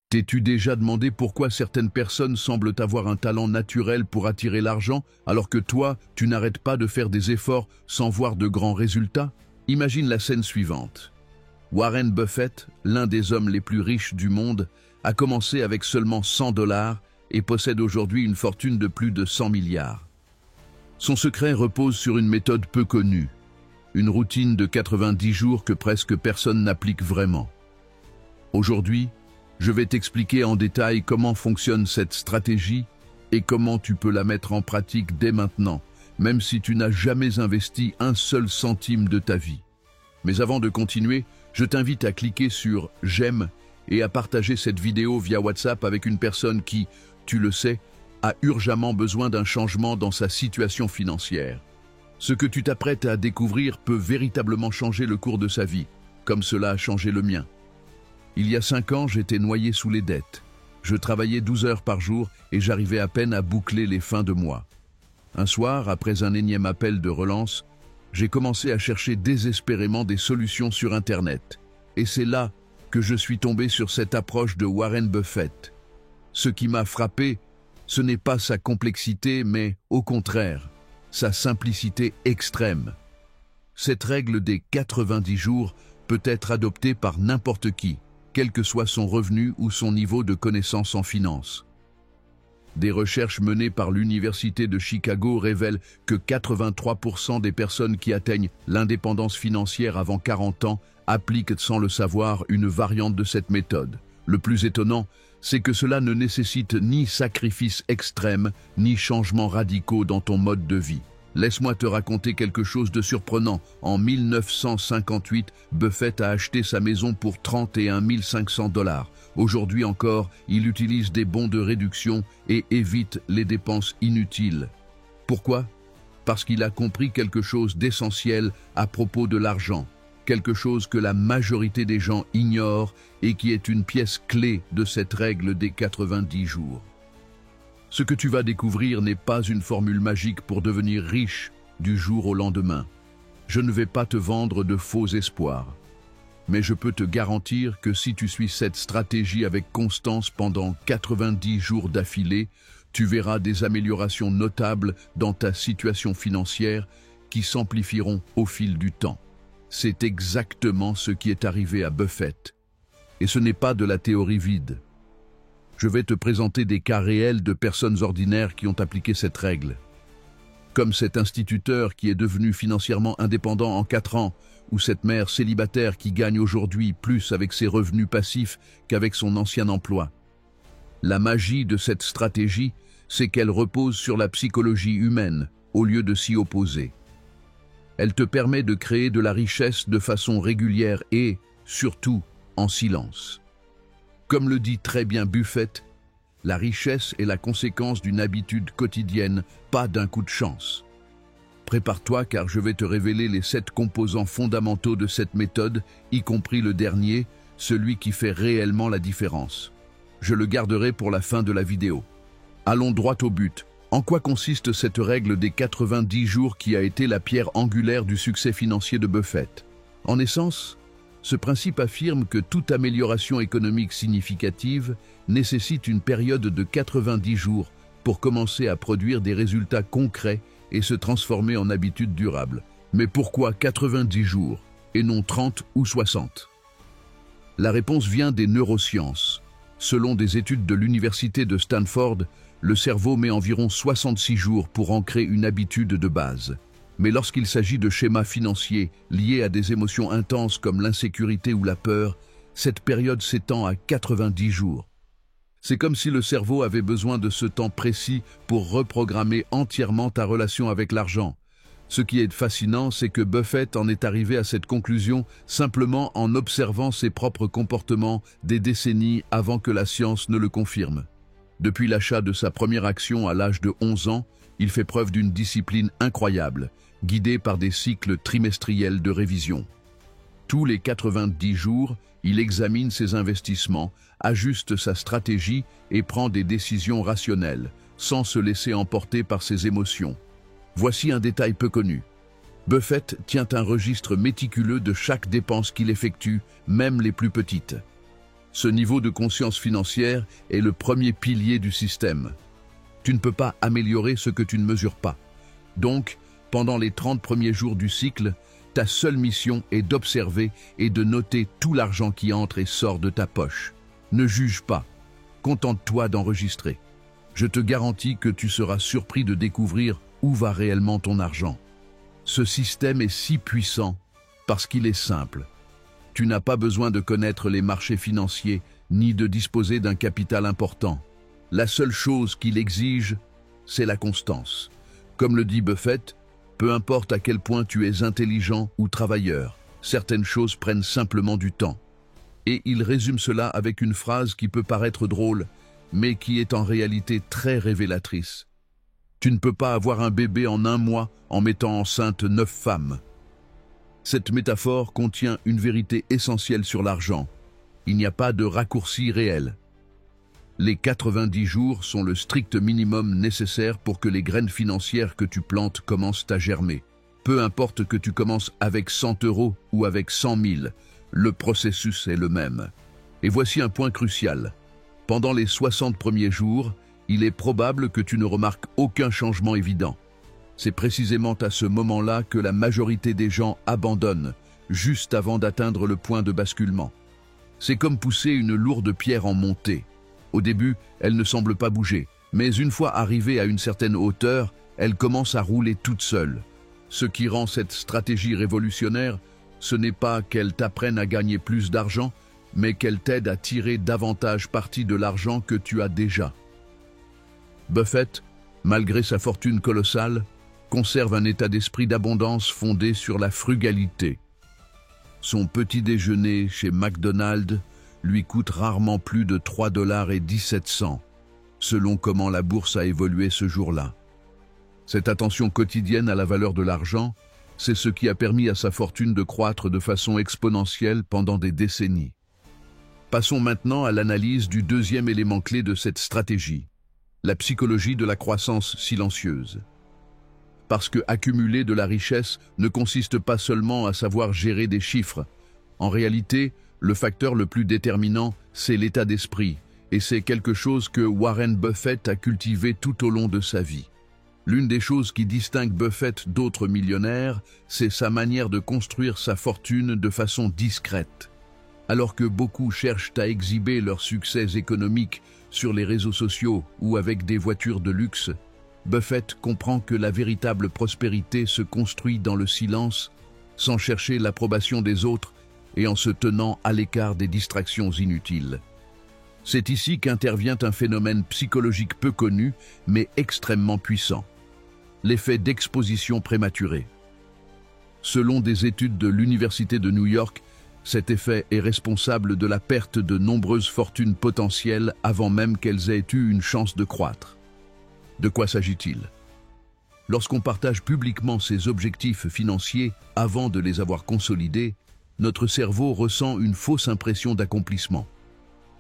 T'es-tu déjà demandé pourquoi certaines personnes semblent avoir un talent naturel pour attirer l'argent, alors que toi, tu n'arrêtes pas de faire des efforts sans voir de grands résultats? Imagine la scène suivante. Warren Buffett, l'un des hommes les plus riches du monde, a commencé avec seulement 100 $ et possède aujourd'hui une fortune de plus de 100 milliards. Son secret repose sur une méthode peu connue, une routine de 90 jours que presque personne n'applique vraiment. Aujourd'hui, je vais t'expliquer en détail comment fonctionne cette stratégie et comment tu peux la mettre en pratique dès maintenant, même si tu n'as jamais investi un seul centime de ta vie. Mais avant de continuer, je t'invite à cliquer sur « J'aime » et à partager cette vidéo via WhatsApp avec une personne qui, tu le sais, a urgemment besoin d'un changement dans sa situation financière. Ce que tu t'apprêtes à découvrir peut véritablement changer le cours de sa vie, comme cela a changé le mien. Il y a 5 ans, j'étais noyé sous les dettes. Je travaillais 12 heures par jour et j'arrivais à peine à boucler les fins de mois. Un soir, après un énième appel de relance, j'ai commencé à chercher désespérément des solutions sur Internet. Et c'est là que je suis tombé sur cette approche de Warren Buffett. Ce qui m'a frappé, ce n'est pas sa complexité, mais au contraire, sa simplicité extrême. Cette règle des 90 jours peut être adoptée par n'importe qui, quel que soit son revenu ou son niveau de connaissance en finance. Des recherches menées par l'Université de Chicago révèlent que 83% des personnes qui atteignent l'indépendance financière avant 40 ans appliquent sans le savoir une variante de cette méthode. Le plus étonnant, c'est que cela ne nécessite ni sacrifice extrême, ni changements radicaux dans ton mode de vie. Laisse-moi te raconter quelque chose de surprenant. En 1958, Buffett a acheté sa maison pour 31 500 $. Aujourd'hui encore, il utilise des bons de réduction et évite les dépenses inutiles. Pourquoi? Parce qu'il a compris quelque chose d'essentiel à propos de l'argent, quelque chose que la majorité des gens ignorent et qui est une pièce clé de cette règle des 90 jours. Ce que tu vas découvrir n'est pas une formule magique pour devenir riche du jour au lendemain. Je ne vais pas te vendre de faux espoirs. Mais je peux te garantir que si tu suis cette stratégie avec constance pendant 90 jours d'affilée, tu verras des améliorations notables dans ta situation financière qui s'amplifieront au fil du temps. C'est exactement ce qui est arrivé à Buffett. Et ce n'est pas de la théorie vide. Je vais te présenter des cas réels de personnes ordinaires qui ont appliqué cette règle. Comme cet instituteur qui est devenu financièrement indépendant en 4 ans, ou cette mère célibataire qui gagne aujourd'hui plus avec ses revenus passifs qu'avec son ancien emploi. La magie de cette stratégie, c'est qu'elle repose sur la psychologie humaine, au lieu de s'y opposer. Elle te permet de créer de la richesse de façon régulière et, surtout, en silence. Comme le dit très bien Buffett, la richesse est la conséquence d'une habitude quotidienne, pas d'un coup de chance. Prépare-toi car je vais te révéler les 7 composants fondamentaux de cette méthode, y compris le dernier, celui qui fait réellement la différence. Je le garderai pour la fin de la vidéo. Allons droit au but. En quoi consiste cette règle des 90 jours qui a été la pierre angulaire du succès financier de Buffett? En essence, ce principe affirme que toute amélioration économique significative nécessite une période de 90 jours pour commencer à produire des résultats concrets et se transformer en habitudes durables. Mais pourquoi 90 jours et non 30 ou 60? La réponse vient des neurosciences. Selon des études de l'université de Stanford, le cerveau met environ 66 jours pour ancrer une habitude de base. Mais lorsqu'il s'agit de schémas financiers liés à des émotions intenses comme l'insécurité ou la peur, cette période s'étend à 90 jours. C'est comme si le cerveau avait besoin de ce temps précis pour reprogrammer entièrement ta relation avec l'argent. Ce qui est fascinant, c'est que Buffett en est arrivé à cette conclusion simplement en observant ses propres comportements des décennies avant que la science ne le confirme. Depuis l'achat de sa première action à l'âge de 11 ans, il fait preuve d'une discipline incroyable, guidé par des cycles trimestriels de révision. Tous les 90 jours, il examine ses investissements, ajuste sa stratégie et prend des décisions rationnelles, sans se laisser emporter par ses émotions. Voici un détail peu connu. Buffett tient un registre méticuleux de chaque dépense qu'il effectue, même les plus petites. Ce niveau de conscience financière est le premier pilier du système. Tu ne peux pas améliorer ce que tu ne mesures pas. Donc, pendant les 30 premiers jours du cycle, ta seule mission est d'observer et de noter tout l'argent qui entre et sort de ta poche. Ne juge pas. Contente-toi d'enregistrer. Je te garantis que tu seras surpris de découvrir où va réellement ton argent. Ce système est si puissant parce qu'il est simple. Tu n'as pas besoin de connaître les marchés financiers ni de disposer d'un capital important. La seule chose qu'il exige, c'est la constance. Comme le dit Buffett, peu importe à quel point tu es intelligent ou travailleur, certaines choses prennent simplement du temps. Et il résume cela avec une phrase qui peut paraître drôle, mais qui est en réalité très révélatrice. Tu ne peux pas avoir un bébé en 1 mois en mettant enceinte 9 femmes. Cette métaphore contient une vérité essentielle sur l'argent. Il n'y a pas de raccourci réel. Les 90 jours sont le strict minimum nécessaire pour que les graines financières que tu plantes commencent à germer. Peu importe que tu commences avec 100 € ou avec 100 000, le processus est le même. Et voici un point crucial. Pendant les 60 premiers jours, il est probable que tu ne remarques aucun changement évident. C'est précisément à ce moment-là que la majorité des gens abandonnent, juste avant d'atteindre le point de basculement. C'est comme pousser une lourde pierre en montée. Au début, elle ne semble pas bouger, mais une fois arrivée à une certaine hauteur, elle commence à rouler toute seule. Ce qui rend cette stratégie révolutionnaire, ce n'est pas qu'elle t'apprenne à gagner plus d'argent, mais qu'elle t'aide à tirer davantage parti de l'argent que tu as déjà. Buffett, malgré sa fortune colossale, conserve un état d'esprit d'abondance fondé sur la frugalité. Son petit déjeuner chez McDonald's lui coûte rarement plus de 3,17 $, selon comment la bourse a évolué ce jour-là. Cette attention quotidienne à la valeur de l'argent, c'est ce qui a permis à sa fortune de croître de façon exponentielle pendant des décennies. Passons maintenant à l'analyse du deuxième élément clé de cette stratégie, la psychologie de la croissance silencieuse. Parce que accumuler de la richesse ne consiste pas seulement à savoir gérer des chiffres. En réalité, le facteur le plus déterminant, c'est l'état d'esprit, et c'est quelque chose que Warren Buffett a cultivé tout au long de sa vie. L'une des choses qui distingue Buffett d'autres millionnaires, c'est sa manière de construire sa fortune de façon discrète. Alors que beaucoup cherchent à exhiber leur succès économique sur les réseaux sociaux ou avec des voitures de luxe, Buffett comprend que la véritable prospérité se construit dans le silence, sans chercher l'approbation des autres et en se tenant à l'écart des distractions inutiles. C'est ici qu'intervient un phénomène psychologique peu connu, mais extrêmement puissant. L'effet d'exposition prématurée. Selon des études de l'Université de New York, cet effet est responsable de la perte de nombreuses fortunes potentielles avant même qu'elles aient eu une chance de croître. De quoi s'agit-il? Lorsqu'on partage publiquement ses objectifs financiers avant de les avoir consolidés, notre cerveau ressent une fausse impression d'accomplissement.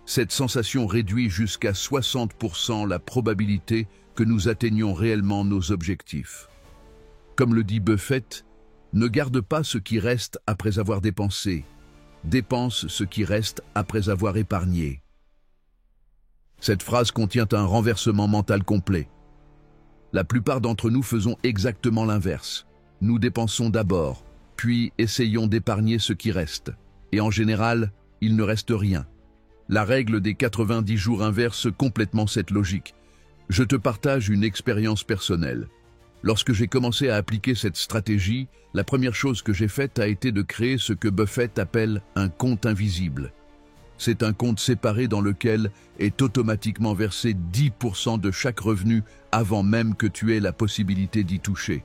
Cette sensation réduit jusqu'à 60% la probabilité que nous atteignions réellement nos objectifs. Comme le dit Buffett, ne garde pas ce qui reste après avoir dépensé, dépense ce qui reste après avoir épargné. Cette phrase contient un renversement mental complet. La plupart d'entre nous faisons exactement l'inverse. Nous dépensons d'abord, puis essayons d'épargner ce qui reste. Et en général, il ne reste rien. La règle des 90 jours inverse complètement cette logique. Je te partage une expérience personnelle. Lorsque j'ai commencé à appliquer cette stratégie, la première chose que j'ai faite a été de créer ce que Buffett appelle un compte invisible. C'est un compte séparé dans lequel est automatiquement versé 10% de chaque revenu avant même que tu aies la possibilité d'y toucher.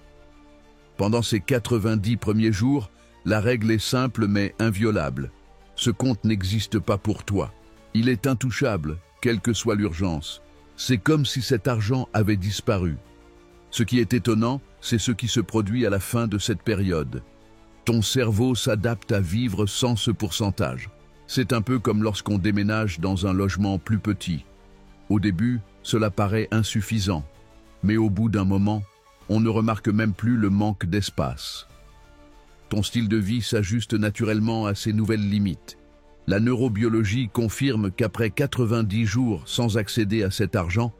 Pendant ces 90 premiers jours, la règle est simple mais inviolable. Ce compte n'existe pas pour toi. Il est intouchable, quelle que soit l'urgence. C'est comme si cet argent avait disparu. Ce qui est étonnant, c'est ce qui se produit à la fin de cette période. Ton cerveau s'adapte à vivre sans ce pourcentage. C'est un peu comme lorsqu'on déménage dans un logement plus petit. Au début, cela paraît insuffisant, mais au bout d'un moment, on ne remarque même plus le manque d'espace. Ton style de vie s'ajuste naturellement à ces nouvelles limites. La neurobiologie confirme qu'après 90 jours sans accéder à cet argent,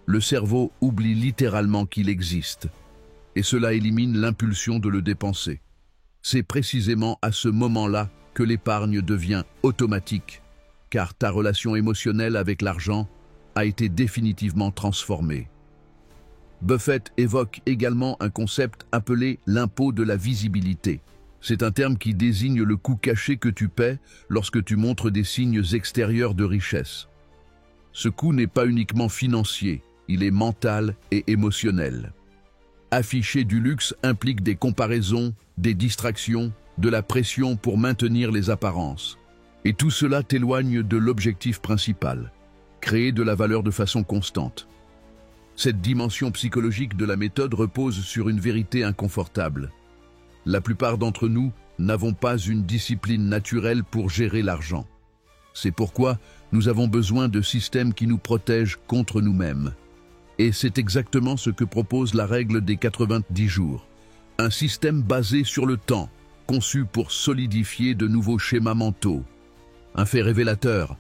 le cerveau oublie littéralement qu'il existe. Et cela élimine l'impulsion de le dépenser. C'est précisément à ce moment-là que l'épargne devient automatique, car ta relation émotionnelle avec l'argent a été définitivement transformée. Buffett évoque également un concept appelé l'impôt de la visibilité. C'est un terme qui désigne le coût caché que tu paies lorsque tu montres des signes extérieurs de richesse. Ce coût n'est pas uniquement financier, il est mental et émotionnel. Afficher du luxe implique des comparaisons, des distractions, de la pression pour maintenir les apparences. Et tout cela t'éloigne de l'objectif principal, créer de la valeur de façon constante. Cette dimension psychologique de la méthode repose sur une vérité inconfortable. La plupart d'entre nous n'avons pas une discipline naturelle pour gérer l'argent. C'est pourquoi nous avons besoin de systèmes qui nous protègent contre nous-mêmes. Et c'est exactement ce que propose la règle des 90 jours. Un système basé sur le temps, conçu pour solidifier de nouveaux schémas mentaux. Un fait révélateur,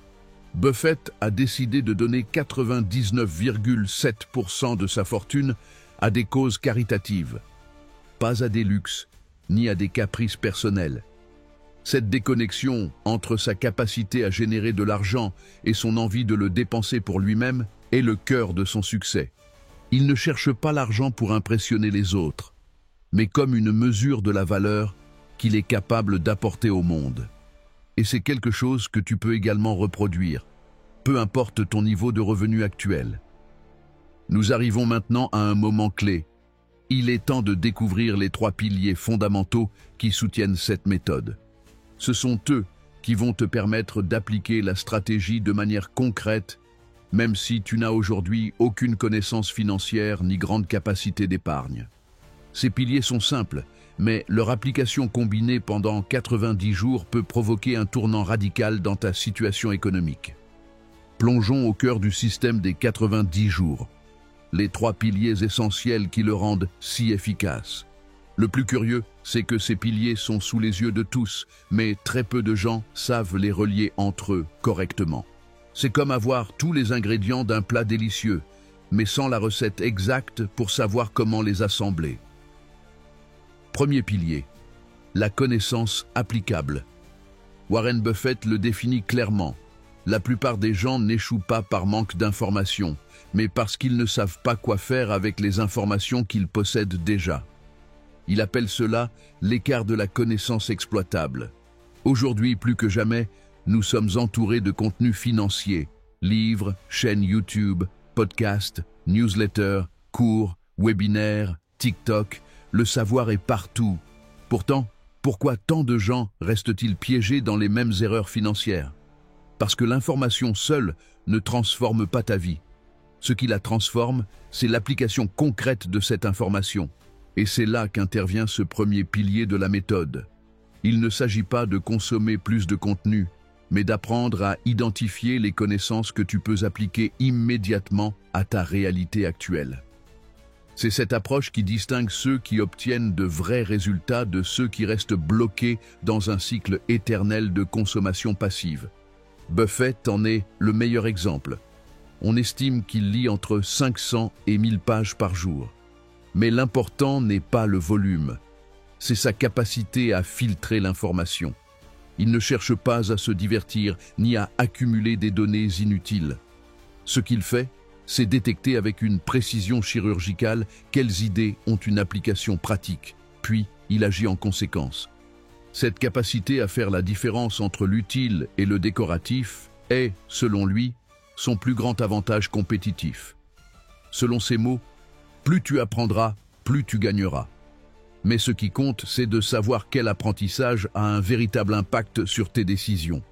Buffett a décidé de donner 99,7% de sa fortune à des causes caritatives, pas à des luxes, ni à des caprices personnels. Cette déconnexion entre sa capacité à générer de l'argent et son envie de le dépenser pour lui-même est le cœur de son succès. Il ne cherche pas l'argent pour impressionner les autres, mais comme une mesure de la valeur qu'il est capable d'apporter au monde. Et c'est quelque chose que tu peux également reproduire, peu importe ton niveau de revenu actuel. Nous arrivons maintenant à un moment clé. Il est temps de découvrir les 3 piliers fondamentaux qui soutiennent cette méthode. Ce sont eux qui vont te permettre d'appliquer la stratégie de manière concrète, même si tu n'as aujourd'hui aucune connaissance financière ni grande capacité d'épargne. Ces piliers sont simples, mais leur application combinée pendant 90 jours peut provoquer un tournant radical dans ta situation économique. Plongeons au cœur du système des 90 jours. Les 3 piliers essentiels qui le rendent si efficace. Le plus curieux, c'est que ces piliers sont sous les yeux de tous, mais très peu de gens savent les relier entre eux correctement. C'est comme avoir tous les ingrédients d'un plat délicieux, mais sans la recette exacte pour savoir comment les assembler. Premier pilier, la connaissance applicable. Warren Buffett le définit clairement. La plupart des gens n'échouent pas par manque d'informations, mais parce qu'ils ne savent pas quoi faire avec les informations qu'ils possèdent déjà. Il appelle cela l'écart de la connaissance exploitable. Aujourd'hui, plus que jamais, nous sommes entourés de contenus financiers, livres, chaînes YouTube, podcasts, newsletters, cours, webinaires, TikTok. Le savoir est partout. Pourtant, pourquoi tant de gens restent-ils piégés dans les mêmes erreurs financières? Parce que l'information seule ne transforme pas ta vie. Ce qui la transforme, c'est l'application concrète de cette information. Et c'est là qu'intervient ce premier pilier de la méthode. Il ne s'agit pas de consommer plus de contenu, mais d'apprendre à identifier les connaissances que tu peux appliquer immédiatement à ta réalité actuelle. C'est cette approche qui distingue ceux qui obtiennent de vrais résultats de ceux qui restent bloqués dans un cycle éternel de consommation passive. Buffett en est le meilleur exemple. On estime qu'il lit entre 500 et 1000 pages par jour. Mais l'important n'est pas le volume, c'est sa capacité à filtrer l'information. Il ne cherche pas à se divertir ni à accumuler des données inutiles. Ce qu'il fait, c'est détecter avec une précision chirurgicale quelles idées ont une application pratique, puis il agit en conséquence. Cette capacité à faire la différence entre l'utile et le décoratif est, selon lui, son plus grand avantage compétitif. Selon ses mots, plus tu apprendras, plus tu gagneras. Mais ce qui compte, c'est de savoir quel apprentissage a un véritable impact sur tes décisions.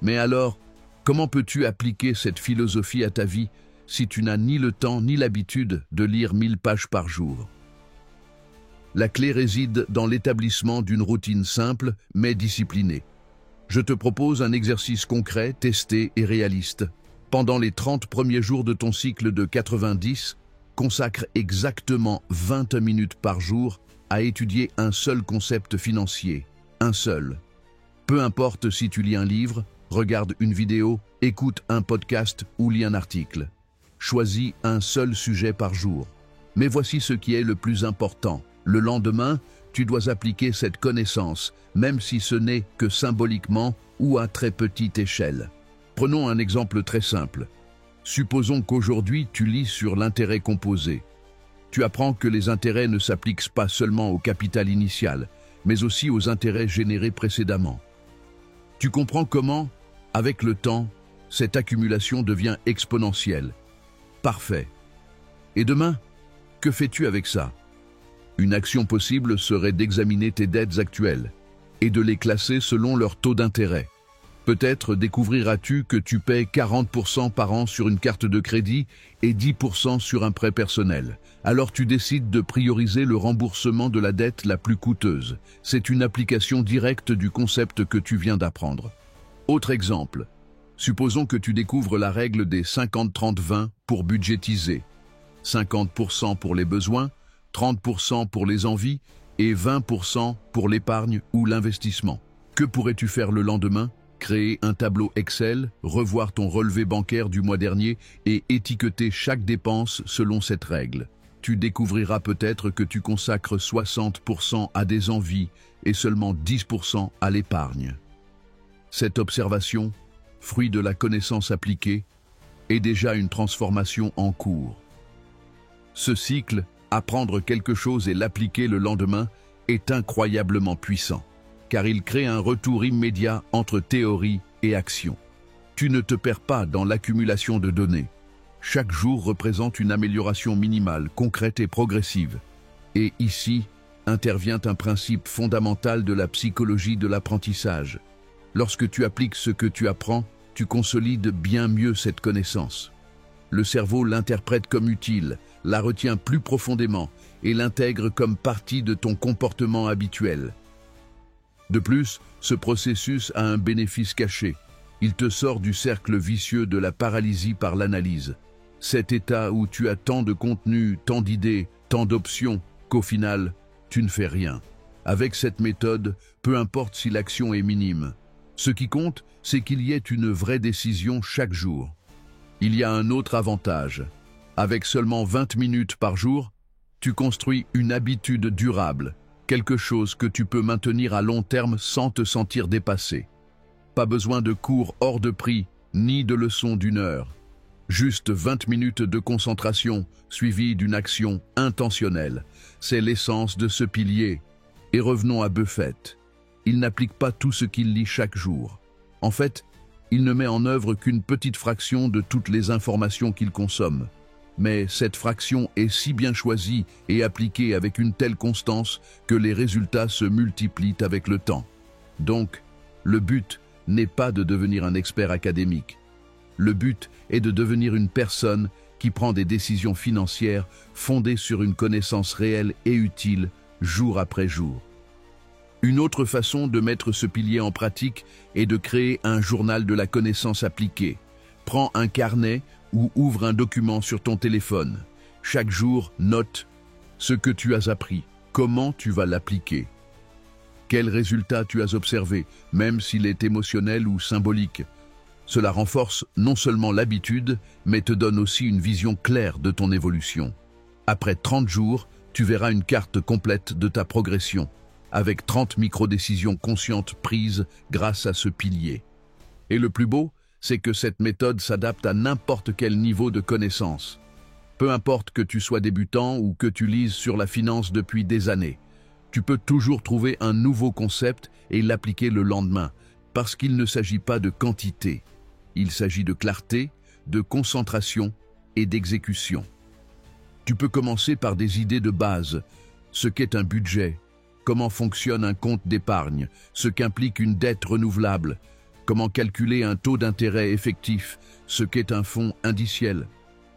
Mais alors, comment peux-tu appliquer cette philosophie à ta vie si tu n'as ni le temps ni l'habitude de lire 1000 pages par jour? La clé réside dans l'établissement d'une routine simple mais disciplinée. Je te propose un exercice concret, testé et réaliste. Pendant les 30 premiers jours de ton cycle de 90, consacre exactement 20 minutes par jour à étudier un seul concept financier. Un seul. Peu importe si tu lis un livre, regarde une vidéo, écoute un podcast ou lis un article. Choisis un seul sujet par jour. Mais voici ce qui est le plus important. Le lendemain, tu dois appliquer cette connaissance, même si ce n'est que symboliquement ou à très petite échelle. Prenons un exemple très simple. Supposons qu'aujourd'hui tu lis sur l'intérêt composé. Tu apprends que les intérêts ne s'appliquent pas seulement au capital initial, mais aussi aux intérêts générés précédemment. Tu comprends comment, avec le temps, cette accumulation devient exponentielle. Parfait. Et demain, que fais-tu avec ça? Une action possible serait d'examiner tes dettes actuelles et de les classer selon leur taux d'intérêt. Peut-être découvriras-tu que tu paies 40% par an sur une carte de crédit et 10% sur un prêt personnel. Alors tu décides de prioriser le remboursement de la dette la plus coûteuse. C'est une application directe du concept que tu viens d'apprendre. Autre exemple. Supposons que tu découvres la règle des 50-30-20 pour budgétiser. 50% pour les besoins, 30% pour les envies et 20% pour l'épargne ou l'investissement. Que pourrais-tu faire le lendemain? Créer un tableau Excel, revoir ton relevé bancaire du mois dernier et étiqueter chaque dépense selon cette règle. Tu découvriras peut-être que tu consacres 60% à des envies et seulement 10% à l'épargne. Cette observation, fruit de la connaissance appliquée, est déjà une transformation en cours. Ce cycle, apprendre quelque chose et l'appliquer le lendemain, est incroyablement puissant, car il crée un retour immédiat entre théorie et action. Tu ne te perds pas dans l'accumulation de données. Chaque jour représente une amélioration minimale, concrète et progressive. Et ici, intervient un principe fondamental de la psychologie de l'apprentissage. Lorsque tu appliques ce que tu apprends, tu consolides bien mieux cette connaissance. Le cerveau l'interprète comme utile, la retient plus profondément et l'intègre comme partie de ton comportement habituel. De plus, ce processus a un bénéfice caché. Il te sort du cercle vicieux de la paralysie par l'analyse. Cet état où tu as tant de contenu, tant d'idées, tant d'options, qu'au final, tu ne fais rien. Avec cette méthode, peu importe si l'action est minime. Ce qui compte, c'est qu'il y ait une vraie décision chaque jour. Il y a un autre avantage. Avec seulement 20 minutes par jour, tu construis une habitude durable. Quelque chose que tu peux maintenir à long terme sans te sentir dépassé. Pas besoin de cours hors de prix, ni de leçons d'1 heure. Juste 20 minutes de concentration, suivies d'une action intentionnelle. C'est l'essence de ce pilier. Et revenons à Buffett. Il n'applique pas tout ce qu'il lit chaque jour. En fait, il ne met en œuvre qu'une petite fraction de toutes les informations qu'il consomme. Mais cette fraction est si bien choisie et appliquée avec une telle constance que les résultats se multiplient avec le temps. Donc, le but n'est pas de devenir un expert académique. Le but est de devenir une personne qui prend des décisions financières fondées sur une connaissance réelle et utile jour après jour. Une autre façon de mettre ce pilier en pratique est de créer un journal de la connaissance appliquée. Prends un carnet ou ouvre un document sur ton téléphone. Chaque jour, note ce que tu as appris, comment tu vas l'appliquer. Quel résultat tu as observé, même s'il est émotionnel ou symbolique. Cela renforce non seulement l'habitude, mais te donne aussi une vision claire de ton évolution. Après 30 jours, tu verras une carte complète de ta progression, avec 30 micro-décisions conscientes prises grâce à ce pilier. Et le plus beau, c'est que cette méthode s'adapte à n'importe quel niveau de connaissance. Peu importe que tu sois débutant ou que tu lises sur la finance depuis des années, tu peux toujours trouver un nouveau concept et l'appliquer le lendemain, parce qu'il ne s'agit pas de quantité. Il s'agit de clarté, de concentration et d'exécution. Tu peux commencer par des idées de base, ce qu'est un budget, comment fonctionne un compte d'épargne, ce qu'implique une dette renouvelable, comment calculer un taux d'intérêt effectif, ce qu'est un fonds indiciel.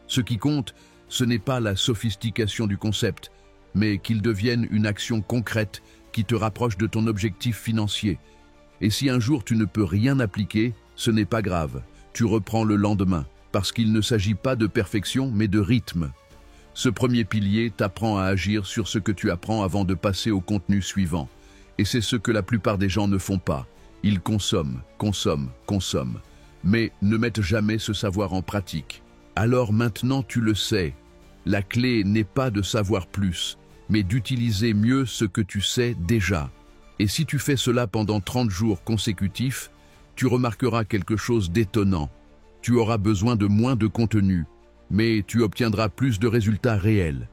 Ce qui compte, ce n'est pas la sophistication du concept, mais qu'il devienne une action concrète qui te rapproche de ton objectif financier. Et si un jour tu ne peux rien appliquer, ce n'est pas grave, tu reprends le lendemain, parce qu'il ne s'agit pas de perfection, mais de rythme. Ce premier pilier t'apprend à agir sur ce que tu apprends avant de passer au contenu suivant. Et c'est ce que la plupart des gens ne font pas. Ils consomment, consomment, consomment, mais ne mettent jamais ce savoir en pratique. Alors maintenant tu le sais, la clé n'est pas de savoir plus, mais d'utiliser mieux ce que tu sais déjà. Et si tu fais cela pendant 30 jours consécutifs, tu remarqueras quelque chose d'étonnant. Tu auras besoin de moins de contenu, mais tu obtiendras plus de résultats réels.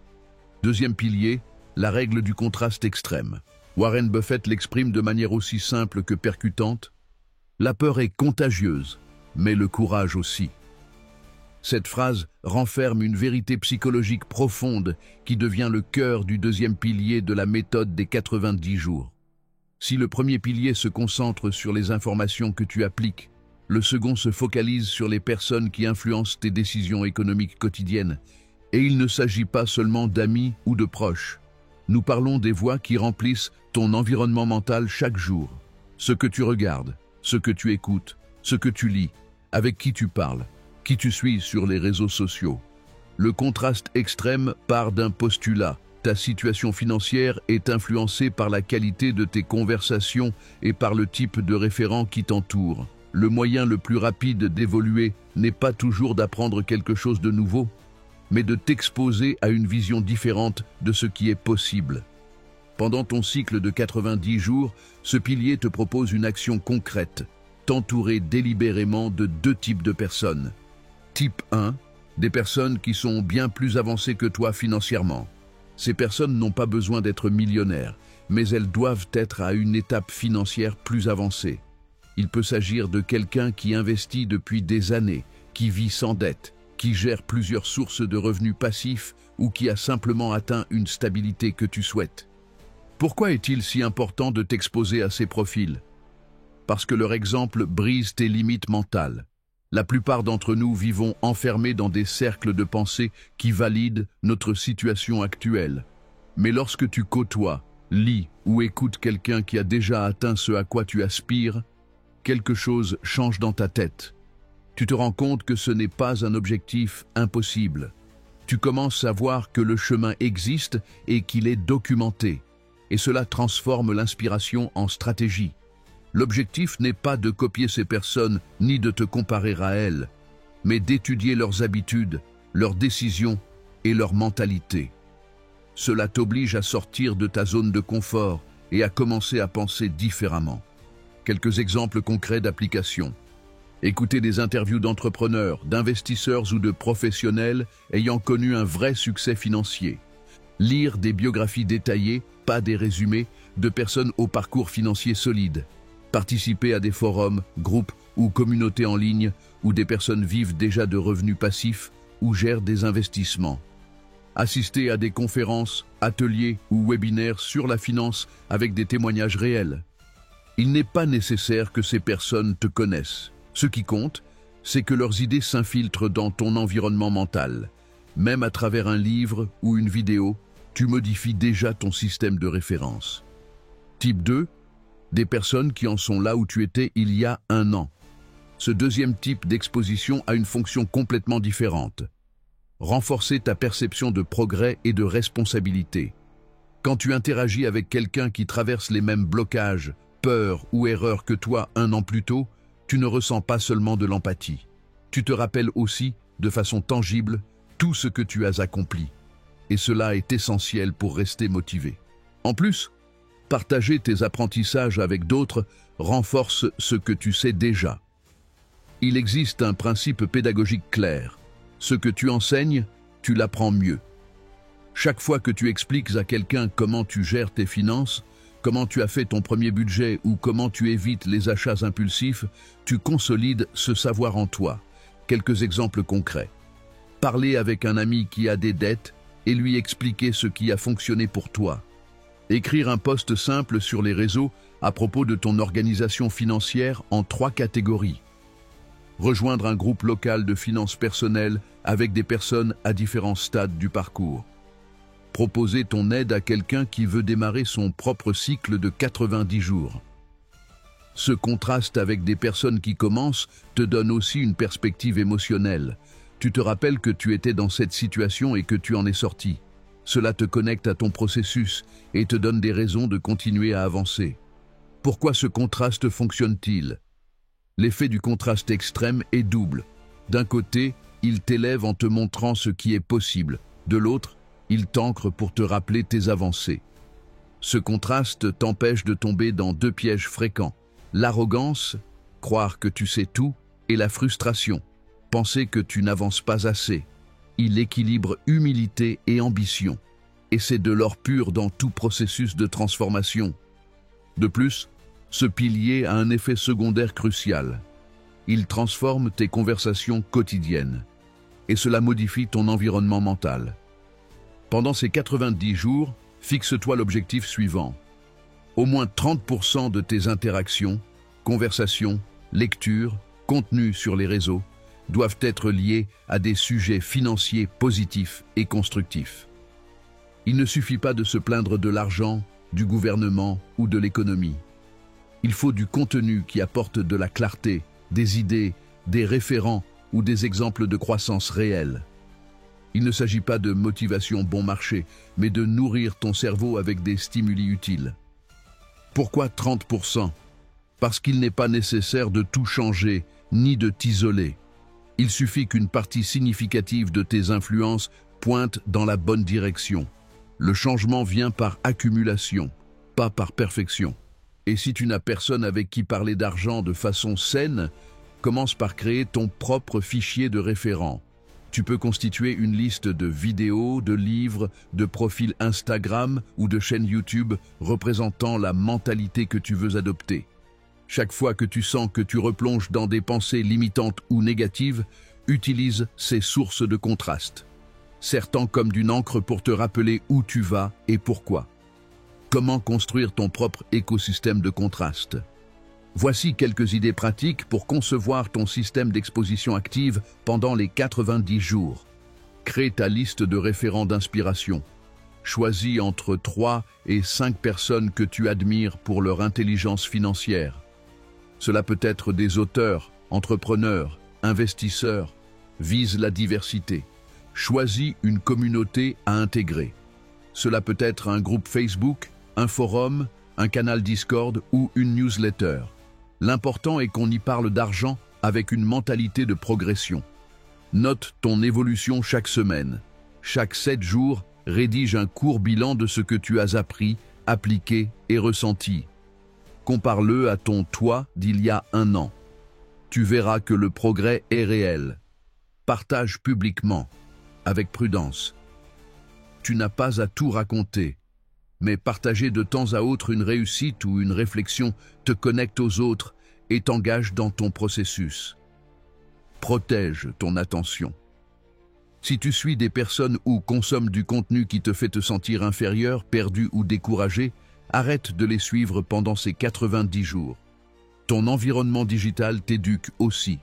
Deuxième pilier, la règle du contraste extrême. Warren Buffett l'exprime de manière aussi simple que percutante. La peur est contagieuse, mais le courage aussi. Cette phrase renferme une vérité psychologique profonde qui devient le cœur du deuxième pilier de la méthode des 90 jours. Si le premier pilier se concentre sur les informations que tu appliques, le second se focalise sur les personnes qui influencent tes décisions économiques quotidiennes. Et il ne s'agit pas seulement d'amis ou de proches. Nous parlons des voix qui remplissent ton environnement mental chaque jour. Ce que tu regardes, ce que tu écoutes, ce que tu lis, avec qui tu parles, qui tu suis sur les réseaux sociaux. Le contraste extrême part d'un postulat. Ta situation financière est influencée par la qualité de tes conversations et par le type de référent qui t'entoure. Le moyen le plus rapide d'évoluer n'est pas toujours d'apprendre quelque chose de nouveau, mais de t'exposer à une vision différente de ce qui est possible. Pendant ton cycle de 90 jours, ce pilier te propose une action concrète, t'entourer délibérément de 2 types de personnes. Type 1, des personnes qui sont bien plus avancées que toi financièrement. Ces personnes n'ont pas besoin d'être millionnaires, mais elles doivent être à une étape financière plus avancée. Il peut s'agir de quelqu'un qui investit depuis des années, qui vit sans dette, qui gère plusieurs sources de revenus passifs ou qui a simplement atteint une stabilité que tu souhaites. Pourquoi est-il si important de t'exposer à ces profils? Parce que leur exemple brise tes limites mentales. La plupart d'entre nous vivons enfermés dans des cercles de pensée qui valident notre situation actuelle. Mais lorsque tu côtoies, lis ou écoutes quelqu'un qui a déjà atteint ce à quoi tu aspires, quelque chose change dans ta tête. Tu te rends compte que ce n'est pas un objectif impossible. Tu commences à voir que le chemin existe et qu'il est documenté. Et cela transforme l'inspiration en stratégie. L'objectif n'est pas de copier ces personnes ni de te comparer à elles, mais d'étudier leurs habitudes, leurs décisions et leur mentalité. Cela t'oblige à sortir de ta zone de confort et à commencer à penser différemment. Quelques exemples concrets d'application. Écouter des interviews d'entrepreneurs, d'investisseurs ou de professionnels ayant connu un vrai succès financier. Lire des biographies détaillées, pas des résumés, de personnes au parcours financier solide. Participer à des forums, groupes ou communautés en ligne où des personnes vivent déjà de revenus passifs ou gèrent des investissements. Assister à des conférences, ateliers ou webinaires sur la finance avec des témoignages réels. Il n'est pas nécessaire que ces personnes te connaissent. Ce qui compte, c'est que leurs idées s'infiltrent dans ton environnement mental. Même à travers un livre ou une vidéo, tu modifies déjà ton système de référence. Type 2, des personnes qui en sont là où tu étais il y a 1 an. Ce deuxième type d'exposition a une fonction complètement différente. Renforcer ta perception de progrès et de responsabilité. Quand tu interagis avec quelqu'un qui traverse les mêmes blocages, peurs ou erreurs que toi 1 an plus tôt, tu ne ressens pas seulement de l'empathie. Tu te rappelles aussi, de façon tangible, tout ce que tu as accompli. Et cela est essentiel pour rester motivé. En plus, partager tes apprentissages avec d'autres renforce ce que tu sais déjà. Il existe un principe pédagogique clair. Ce que tu enseignes, tu l'apprends mieux. Chaque fois que tu expliques à quelqu'un comment tu gères tes finances, comment tu as fait ton premier budget ou comment tu évites les achats impulsifs, tu consolides ce savoir en toi. Quelques exemples concrets. Parler avec un ami qui a des dettes et lui expliquer ce qui a fonctionné pour toi. Écrire un post simple sur les réseaux à propos de ton organisation financière en 3 catégories. Rejoindre un groupe local de finances personnelles avec des personnes à différents stades du parcours. Proposer ton aide à quelqu'un qui veut démarrer son propre cycle de 90 jours. Ce contraste avec des personnes qui commencent te donne aussi une perspective émotionnelle. Tu te rappelles que tu étais dans cette situation et que tu en es sorti. Cela te connecte à ton processus et te donne des raisons de continuer à avancer. Pourquoi ce contraste fonctionne-t-il? L'effet du contraste extrême est double. D'un côté, il t'élève en te montrant ce qui est possible. De l'autre, il t'ancre pour te rappeler tes avancées. Ce contraste t'empêche de tomber dans deux pièges fréquents. L'arrogance, croire que tu sais tout, et la frustration, penser que tu n'avances pas assez. Il équilibre humilité et ambition, et c'est de l'or pur dans tout processus de transformation. De plus, ce pilier a un effet secondaire crucial. Il transforme tes conversations quotidiennes, et cela modifie ton environnement mental. Pendant ces 90 jours, fixe-toi l'objectif suivant. Au moins 30% de tes interactions, conversations, lectures, contenus sur les réseaux doivent être liés à des sujets financiers positifs et constructifs. Il ne suffit pas de se plaindre de l'argent, du gouvernement ou de l'économie. Il faut du contenu qui apporte de la clarté, des idées, des référents ou des exemples de croissance réelle. Il ne s'agit pas de motivation bon marché, mais de nourrir ton cerveau avec des stimuli utiles. Pourquoi 30%? Parce qu'il n'est pas nécessaire de tout changer, ni de t'isoler. Il suffit qu'une partie significative de tes influences pointe dans la bonne direction. Le changement vient par accumulation, pas par perfection. Et si tu n'as personne avec qui parler d'argent de façon saine, commence par créer ton propre fichier de référents. Tu peux constituer une liste de vidéos, de livres, de profils Instagram ou de chaînes YouTube représentant la mentalité que tu veux adopter. Chaque fois que tu sens que tu replonges dans des pensées limitantes ou négatives, utilise ces sources de contraste, sertant comme d'une encre pour te rappeler où tu vas et pourquoi. Comment construire ton propre écosystème de contraste? Voici quelques idées pratiques pour concevoir ton système d'exposition active pendant les 90 jours. Crée ta liste de référents d'inspiration. Choisis entre 3 et 5 personnes que tu admires pour leur intelligence financière. Cela peut être des auteurs, entrepreneurs, investisseurs. Vise la diversité. Choisis une communauté à intégrer. Cela peut être un groupe Facebook, un forum, un canal Discord ou une newsletter. L'important est qu'on y parle d'argent avec une mentalité de progression. Note ton évolution chaque semaine. Chaque 7 jours, rédige un court bilan de ce que tu as appris, appliqué et ressenti. Compare-le à ton toi d'il y a 1 an. Tu verras que le progrès est réel. Partage publiquement, avec prudence. Tu n'as pas à tout raconter, mais partager de temps à autre une réussite ou une réflexion te connecte aux autres et t'engage dans ton processus. Protège ton attention. Si tu suis des personnes ou consommes du contenu qui te fait te sentir inférieur, perdu ou découragé, arrête de les suivre pendant ces 90 jours. Ton environnement digital t'éduque aussi.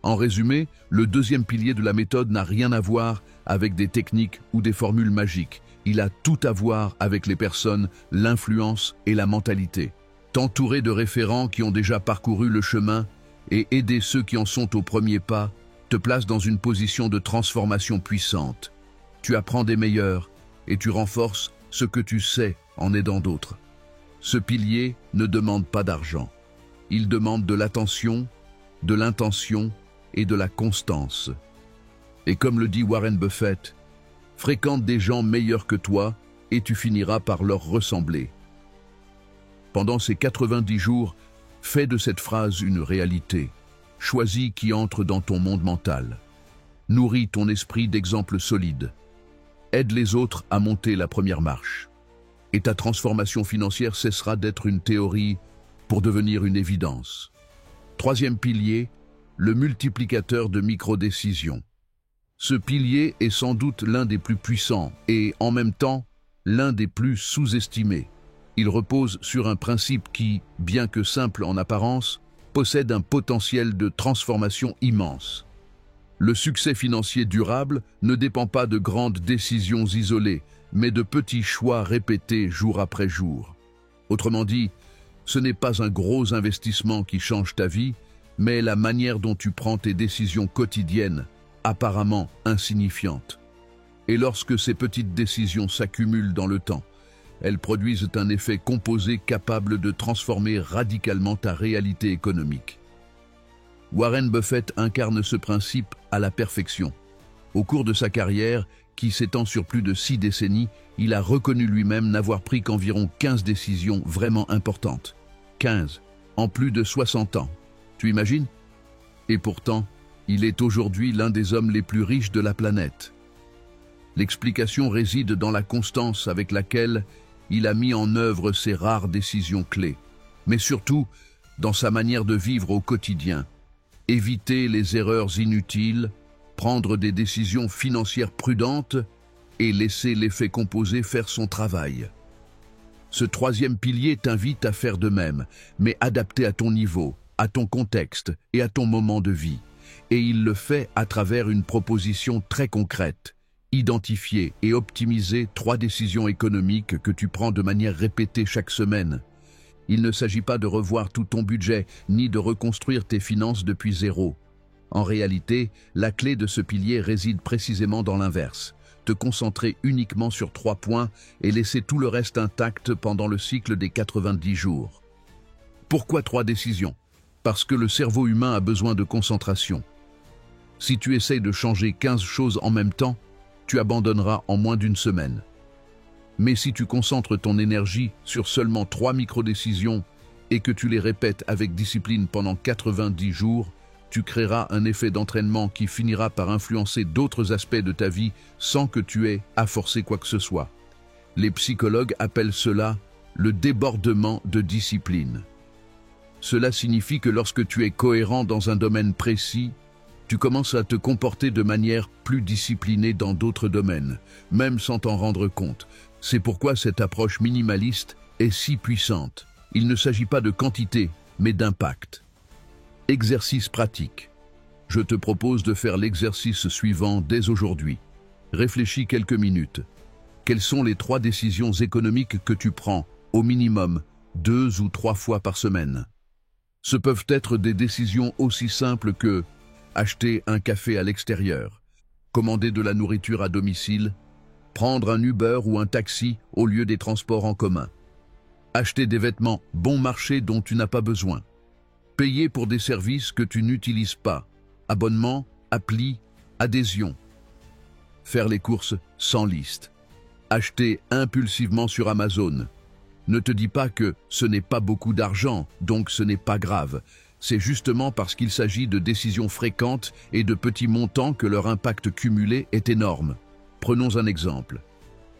En résumé, le deuxième pilier de la méthode n'a rien à voir avec des techniques ou des formules magiques. Il a tout à voir avec les personnes, l'influence et la mentalité. T'entourer de référents qui ont déjà parcouru le chemin et aider ceux qui en sont au premier pas te place dans une position de transformation puissante. Tu apprends des meilleurs et tu renforces ce que tu sais en aidant d'autres. Ce pilier ne demande pas d'argent. Il demande de l'attention, de l'intention et de la constance. Et comme le dit Warren Buffett, fréquente des gens meilleurs que toi et tu finiras par leur ressembler. Pendant ces 90 jours, fais de cette phrase une réalité. Choisis qui entre dans ton monde mental. Nourris ton esprit d'exemples solides. Aide les autres à monter la première marche. Et ta transformation financière cessera d'être une théorie pour devenir une évidence. Troisième pilier, le multiplicateur de micro-décisions. Ce pilier est sans doute l'un des plus puissants et, en même temps, l'un des plus sous-estimés. Il repose sur un principe qui, bien que simple en apparence, possède un potentiel de transformation immense. Le succès financier durable ne dépend pas de grandes décisions isolées, mais de petits choix répétés jour après jour. Autrement dit, ce n'est pas un gros investissement qui change ta vie, mais la manière dont tu prends tes décisions quotidiennes, apparemment insignifiantes. Et lorsque ces petites décisions s'accumulent dans le temps, elles produisent un effet composé capable de transformer radicalement ta réalité économique. Warren Buffett incarne ce principe à la perfection. Au cours de sa carrière, qui s'étend sur plus de 6 décennies, il a reconnu lui-même n'avoir pris qu'environ 15 décisions vraiment importantes. 15, en plus de 60 ans. Tu imagines? Et pourtant, il est aujourd'hui l'un des hommes les plus riches de la planète. L'explication réside dans la constance avec laquelle il a mis en œuvre ses rares décisions clés, mais surtout dans sa manière de vivre au quotidien. Éviter les erreurs inutiles, prendre des décisions financières prudentes et laisser l'effet composé faire son travail. Ce troisième pilier t'invite à faire de même, mais adapté à ton niveau, à ton contexte et à ton moment de vie. Et il le fait à travers une proposition très concrète. Identifier et optimiser 3 décisions économiques que tu prends de manière répétée chaque semaine. Il ne s'agit pas de revoir tout ton budget, ni de reconstruire tes finances depuis zéro. En réalité, la clé de ce pilier réside précisément dans l'inverse. Te concentrer uniquement sur 3 points et laisser tout le reste intact pendant le cycle des 90 jours. Pourquoi 3 décisions? Parce que le cerveau humain a besoin de concentration. Si tu essayes de changer 15 choses en même temps, tu abandonneras en moins d'une semaine. Mais si tu concentres ton énergie sur seulement 3 micro-décisions et que tu les répètes avec discipline pendant 90 jours, tu créeras un effet d'entraînement qui finira par influencer d'autres aspects de ta vie sans que tu aies à forcer quoi que ce soit. Les psychologues appellent cela le débordement de discipline. Cela signifie que lorsque tu es cohérent dans un domaine précis, tu commences à te comporter de manière plus disciplinée dans d'autres domaines, même sans t'en rendre compte. C'est pourquoi cette approche minimaliste est si puissante. Il ne s'agit pas de quantité, mais d'impact. Exercice pratique. Je te propose de faire l'exercice suivant dès aujourd'hui. Réfléchis quelques minutes. Quelles sont les 3 décisions économiques que tu prends, au minimum, 2 ou 3 fois par semaine? Ce peuvent être des décisions aussi simples que acheter un café à l'extérieur, commander de la nourriture à domicile, prendre un Uber ou un taxi au lieu des transports en commun, acheter des vêtements bon marché dont tu n'as pas besoin, payer pour des services que tu n'utilises pas, abonnement, appli, adhésion, faire les courses sans liste, acheter impulsivement sur Amazon. Ne te dis pas que ce n'est pas beaucoup d'argent, donc ce n'est pas grave. C'est justement parce qu'il s'agit de décisions fréquentes et de petits montants que leur impact cumulé est énorme. Prenons un exemple.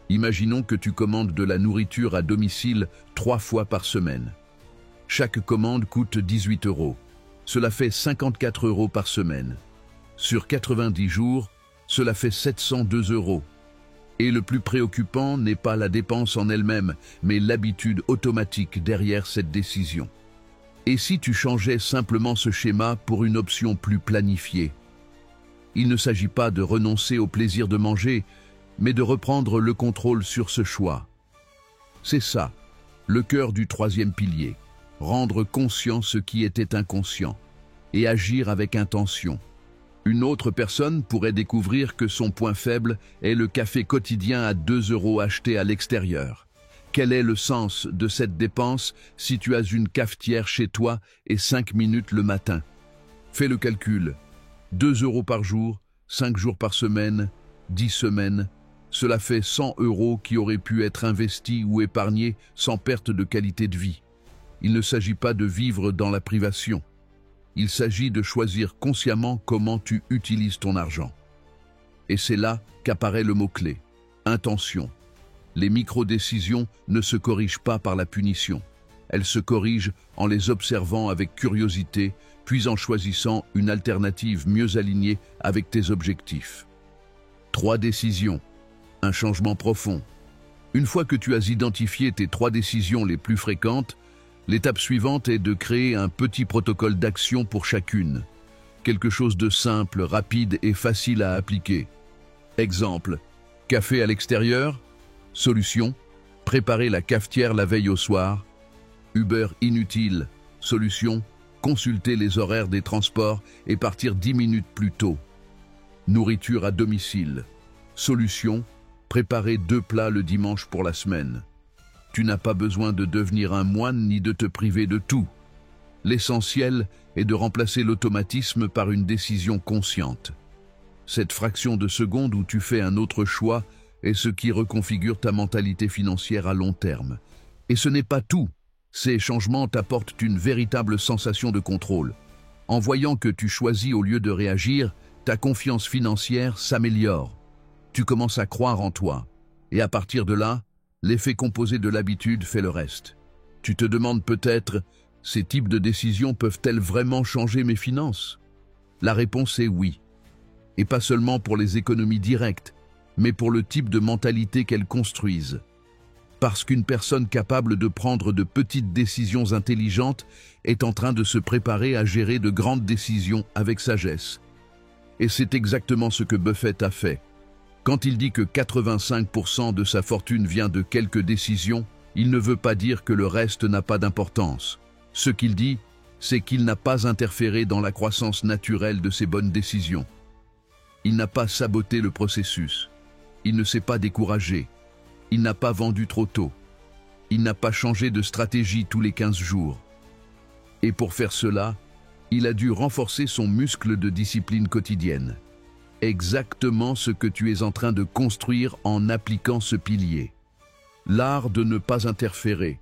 Imaginons que tu commandes de la nourriture à domicile 3 fois par semaine. Chaque commande coûte 18 €. Cela fait 54 € par semaine. Sur 90 jours, cela fait 702 €. Et le plus préoccupant n'est pas la dépense en elle-même, mais l'habitude automatique derrière cette décision. Et si tu changeais simplement ce schéma pour une option plus planifiée? Il ne s'agit pas de renoncer au plaisir de manger, mais de reprendre le contrôle sur ce choix. C'est ça, le cœur du 3e pilier. Rendre conscient ce qui était inconscient et agir avec intention. Une autre personne pourrait découvrir que son point faible est le café quotidien à 2 € acheté à l'extérieur. Quel est le sens de cette dépense si tu as une cafetière chez toi et 5 minutes le matin? Fais le calcul. 2 € par jour, 5 jours par semaine, 10 semaines. Cela fait 100 € qui auraient pu être investis ou épargnés sans perte de qualité de vie. Il ne s'agit pas de vivre dans la privation. Il s'agit de choisir consciemment comment tu utilises ton argent. Et c'est là qu'apparaît le mot-clé, intention. Les micro-décisions ne se corrigent pas par la punition. Elles se corrigent en les observant avec curiosité, puis en choisissant une alternative mieux alignée avec tes objectifs. 3 décisions. Un changement profond. Une fois que tu as identifié tes 3 décisions les plus fréquentes, l'étape suivante est de créer un petit protocole d'action pour chacune. Quelque chose de simple, rapide et facile à appliquer. Exemple, café à l'extérieur? Solution, préparer la cafetière la veille au soir. Uber inutile. Solution, consulter les horaires des transports et partir 10 minutes plus tôt. Nourriture à domicile. Solution, préparer 2 plats le dimanche pour la semaine. Tu n'as pas besoin de devenir un moine ni de te priver de tout. L'essentiel est de remplacer l'automatisme par une décision consciente. Cette fraction de seconde où tu fais un autre choix est ce qui reconfigure ta mentalité financière à long terme. Et ce n'est pas tout. Ces changements t'apportent une véritable sensation de contrôle. En voyant que tu choisis au lieu de réagir, ta confiance financière s'améliore. Tu commences à croire en toi. Et à partir de là, l'effet composé de l'habitude fait le reste. Tu te demandes peut-être, ces types de décisions peuvent-elles vraiment changer mes finances? La réponse est oui. Et pas seulement pour les économies directes, mais pour le type de mentalité qu'elles construisent. Parce qu'une personne capable de prendre de petites décisions intelligentes est en train de se préparer à gérer de grandes décisions avec sagesse. Et c'est exactement ce que Buffett a fait. Quand il dit que 85% de sa fortune vient de quelques décisions, il ne veut pas dire que le reste n'a pas d'importance. Ce qu'il dit, c'est qu'il n'a pas interféré dans la croissance naturelle de ses bonnes décisions. Il n'a pas saboté le processus. Il ne s'est pas découragé. Il n'a pas vendu trop tôt. Il n'a pas changé de stratégie tous les 15 jours. Et pour faire cela, il a dû renforcer son muscle de discipline quotidienne. Exactement ce que tu es en train de construire en appliquant ce pilier. L'art de ne pas interférer.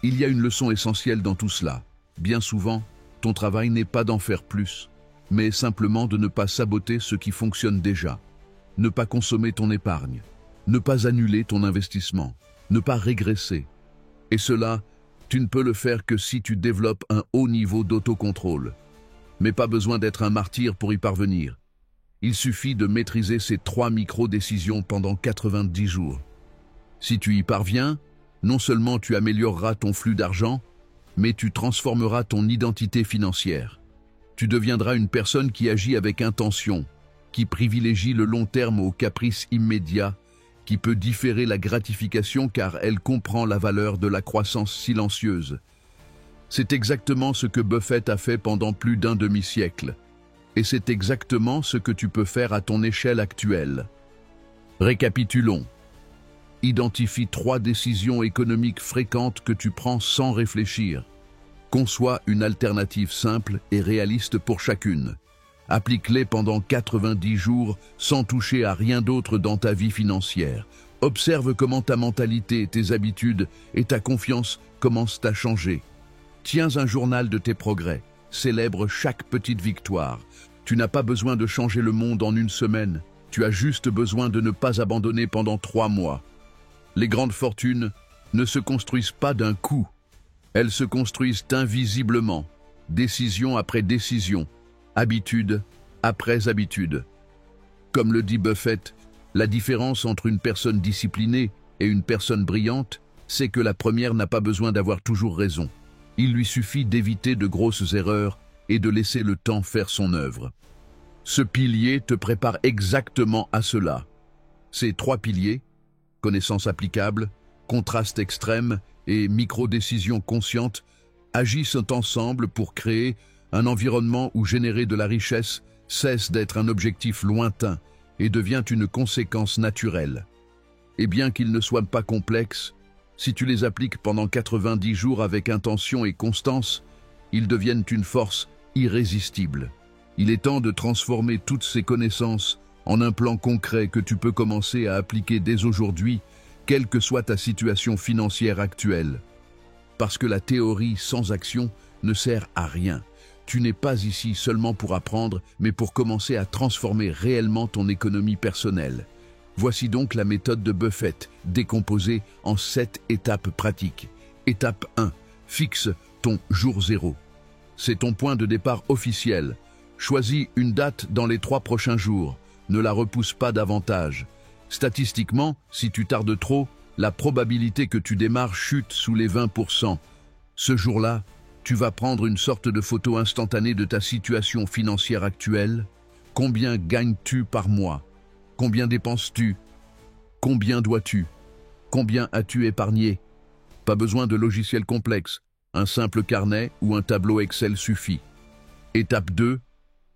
Il y a une leçon essentielle dans tout cela. Bien souvent, ton travail n'est pas d'en faire plus, mais simplement de ne pas saboter ce qui fonctionne déjà. Ne pas consommer ton épargne. Ne pas annuler ton investissement. Ne pas régresser. Et cela, tu ne peux le faire que si tu développes un haut niveau d'autocontrôle. Mais pas besoin d'être un martyr pour y parvenir. Il suffit de maîtriser ces 3 micro-décisions pendant 90 jours. Si tu y parviens, non seulement tu amélioreras ton flux d'argent, mais tu transformeras ton identité financière. Tu deviendras une personne qui agit avec intention, qui privilégie le long terme au caprice immédiat, qui peut différer la gratification car elle comprend la valeur de la croissance silencieuse. C'est exactement ce que Buffett a fait pendant plus d'un demi-siècle. Et c'est exactement ce que tu peux faire à ton échelle actuelle. Récapitulons. Identifie 3 décisions économiques fréquentes que tu prends sans réfléchir. Conçois une alternative simple et réaliste pour chacune. Applique-les pendant 90 jours sans toucher à rien d'autre dans ta vie financière. Observe comment ta mentalité, tes habitudes et ta confiance commencent à changer. Tiens un journal de tes progrès. Célèbre chaque petite victoire. Tu n'as pas besoin de changer le monde en une semaine. Tu as juste besoin de ne pas abandonner pendant 3 mois. Les grandes fortunes ne se construisent pas d'un coup. Elles se construisent invisiblement, décision après décision, habitude après habitude. Comme le dit Buffett, la différence entre une personne disciplinée et une personne brillante, c'est que la première n'a pas besoin d'avoir toujours raison. Il lui suffit d'éviter de grosses erreurs et de laisser le temps faire son œuvre. Ce pilier te prépare exactement à cela. Ces 3 piliers, connaissance applicable, contraste extrême et micro-décisions conscientes, agissent ensemble pour créer un environnement où générer de la richesse cesse d'être un objectif lointain et devient une conséquence naturelle. Et bien qu'ils ne soient pas complexes, si tu les appliques pendant 90 jours avec intention et constance, ils deviennent une force irrésistible. Il est temps de transformer toutes ces connaissances en un plan concret que tu peux commencer à appliquer dès aujourd'hui, quelle que soit ta situation financière actuelle. Parce que la théorie sans action ne sert à rien. Tu n'es pas ici seulement pour apprendre, mais pour commencer à transformer réellement ton économie personnelle. Voici donc la méthode de Buffett, décomposée en 7 étapes pratiques. Étape 1. Fixe ton jour 0. C'est ton point de départ officiel. Choisis une date dans les 3 prochains jours. Ne la repousse pas davantage. Statistiquement, si tu tardes trop, la probabilité que tu démarres chute sous les 20%. Ce jour-là, tu vas prendre une sorte de photo instantanée de ta situation financière actuelle. Combien gagnes-tu par mois? Combien dépenses-tu? Combien dois-tu? Combien as-tu épargné? Pas besoin de logiciel complexe. Un simple carnet ou un tableau Excel suffit. Étape 2.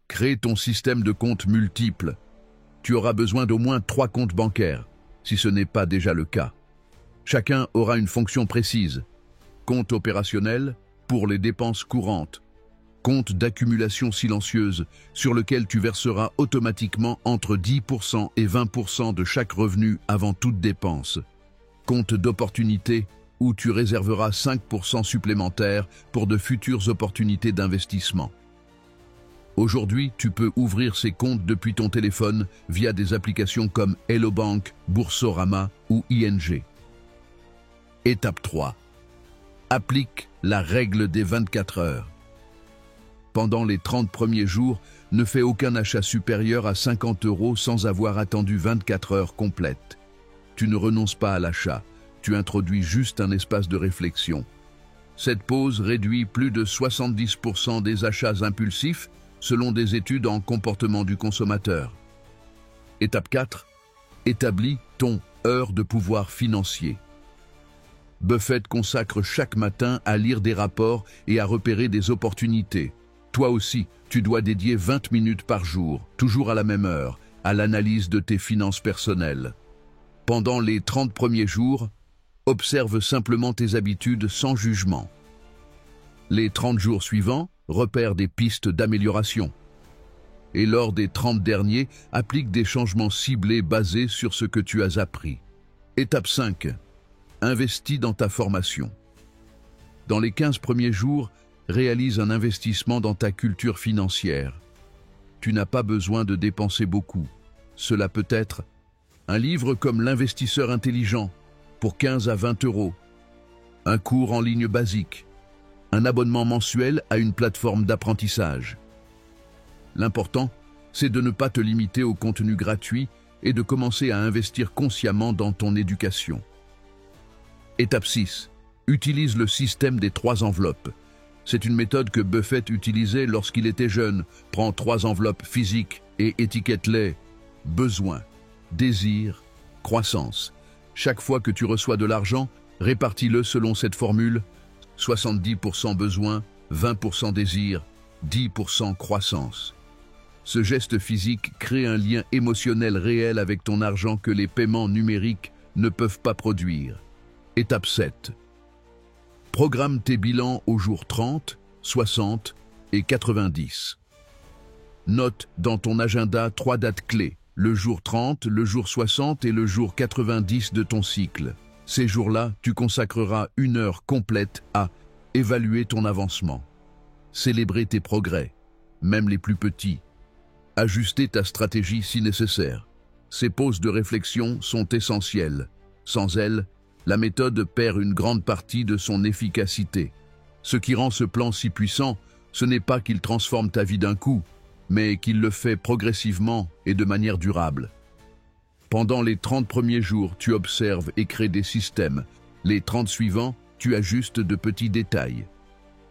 Crée ton système de comptes multiples. Tu auras besoin d'au moins 3 comptes bancaires, si ce n'est pas déjà le cas. Chacun aura une fonction précise. Compte opérationnel pour les dépenses courantes. Compte d'accumulation silencieuse sur lequel tu verseras automatiquement entre 10% et 20% de chaque revenu avant toute dépense. Compte d'opportunité où tu réserveras 5% supplémentaires pour de futures opportunités d'investissement. Aujourd'hui, tu peux ouvrir ces comptes depuis ton téléphone via des applications comme Hello Bank, Boursorama ou ING. Étape 3. Applique la règle des 24 heures. Pendant les 30 premiers jours, ne fais aucun achat supérieur à 50 € sans avoir attendu 24 heures complètes. Tu ne renonces pas à l'achat, tu introduis juste un espace de réflexion. Cette pause réduit plus de 70% des achats impulsifs selon des études en comportement du consommateur. Étape 4. Établis ton heure de pouvoir financier. Buffett consacre chaque matin à lire des rapports et à repérer des opportunités. Toi aussi, tu dois dédier 20 minutes par jour, toujours à la même heure, à l'analyse de tes finances personnelles. Pendant les 30 premiers jours, observe simplement tes habitudes sans jugement. Les 30 jours suivants, repère des pistes d'amélioration. Et lors des 30 derniers, applique des changements ciblés basés sur ce que tu as appris. Étape 5. Investis dans ta formation. Dans les 15 premiers jours, réalise un investissement dans ta culture financière. Tu n'as pas besoin de dépenser beaucoup. Cela peut être un livre comme L'investisseur intelligent pour 15 à 20 €, un cours en ligne basique, un abonnement mensuel à une plateforme d'apprentissage. L'important, c'est de ne pas te limiter au contenu gratuit et de commencer à investir consciemment dans ton éducation. Étape 6. Utilise le système des 3 enveloppes. C'est une méthode que Buffett utilisait lorsqu'il était jeune. Prends 3 enveloppes physiques et étiquette-les besoin, désir, croissance. Chaque fois que tu reçois de l'argent, répartis-le selon cette formule 70% besoin, 20% désir, 10% croissance. Ce geste physique crée un lien émotionnel réel avec ton argent que les paiements numériques ne peuvent pas produire. Étape 7. Programme tes bilans aux jours 30, 60 et 90. Note dans ton agenda 3 dates clés, le jour 30, le jour 60 et le jour 90 de ton cycle. Ces jours-là, tu consacreras 1 heure complète à évaluer ton avancement, célébrer tes progrès, même les plus petits, ajuster ta stratégie si nécessaire. Ces pauses de réflexion sont essentielles. Sans elles, la méthode perd une grande partie de son efficacité. Ce qui rend ce plan si puissant, ce n'est pas qu'il transforme ta vie d'un coup, mais qu'il le fait progressivement et de manière durable. Pendant les 30 premiers jours, tu observes et crées des systèmes. Les 30 suivants, tu ajustes de petits détails.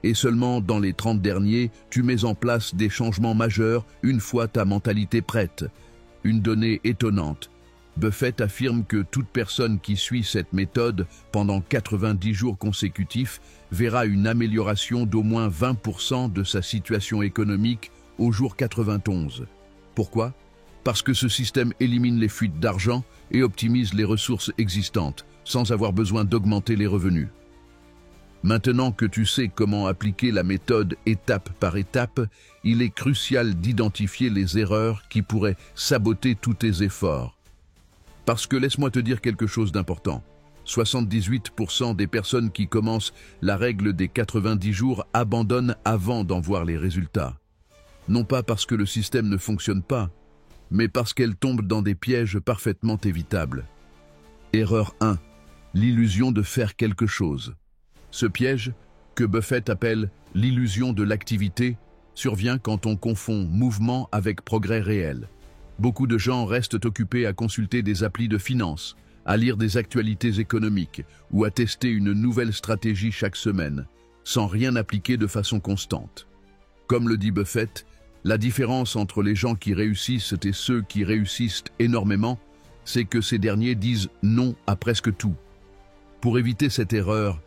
Et seulement dans les 30 derniers, tu mets en place des changements majeurs une fois ta mentalité prête. Une donnée étonnante. Buffett affirme que toute personne qui suit cette méthode pendant 90 jours consécutifs verra une amélioration d'au moins 20% de sa situation économique au jour 91. Pourquoi ? Parce que ce système élimine les fuites d'argent et optimise les ressources existantes, sans avoir besoin d'augmenter les revenus. Maintenant que tu sais comment appliquer la méthode étape par étape, il est crucial d'identifier les erreurs qui pourraient saboter tous tes efforts. Parce que laisse-moi te dire quelque chose d'important. 78% des personnes qui commencent la règle des 90 jours abandonnent avant d'en voir les résultats. Non pas parce que le système ne fonctionne pas, mais parce qu'elles tombent dans des pièges parfaitement évitables. Erreur 1. L'illusion de faire quelque chose. Ce piège, que Buffett appelle l'illusion de l'activité, survient quand on confond mouvement avec progrès réel. Beaucoup de gens restent occupés à consulter des applis de finance, à lire des actualités économiques ou à tester une nouvelle stratégie chaque semaine, sans rien appliquer de façon constante. Comme le dit Buffett, la différence entre les gens qui réussissent et ceux qui réussissent énormément, c'est que ces derniers disent non à presque tout. Pour éviter cette erreur,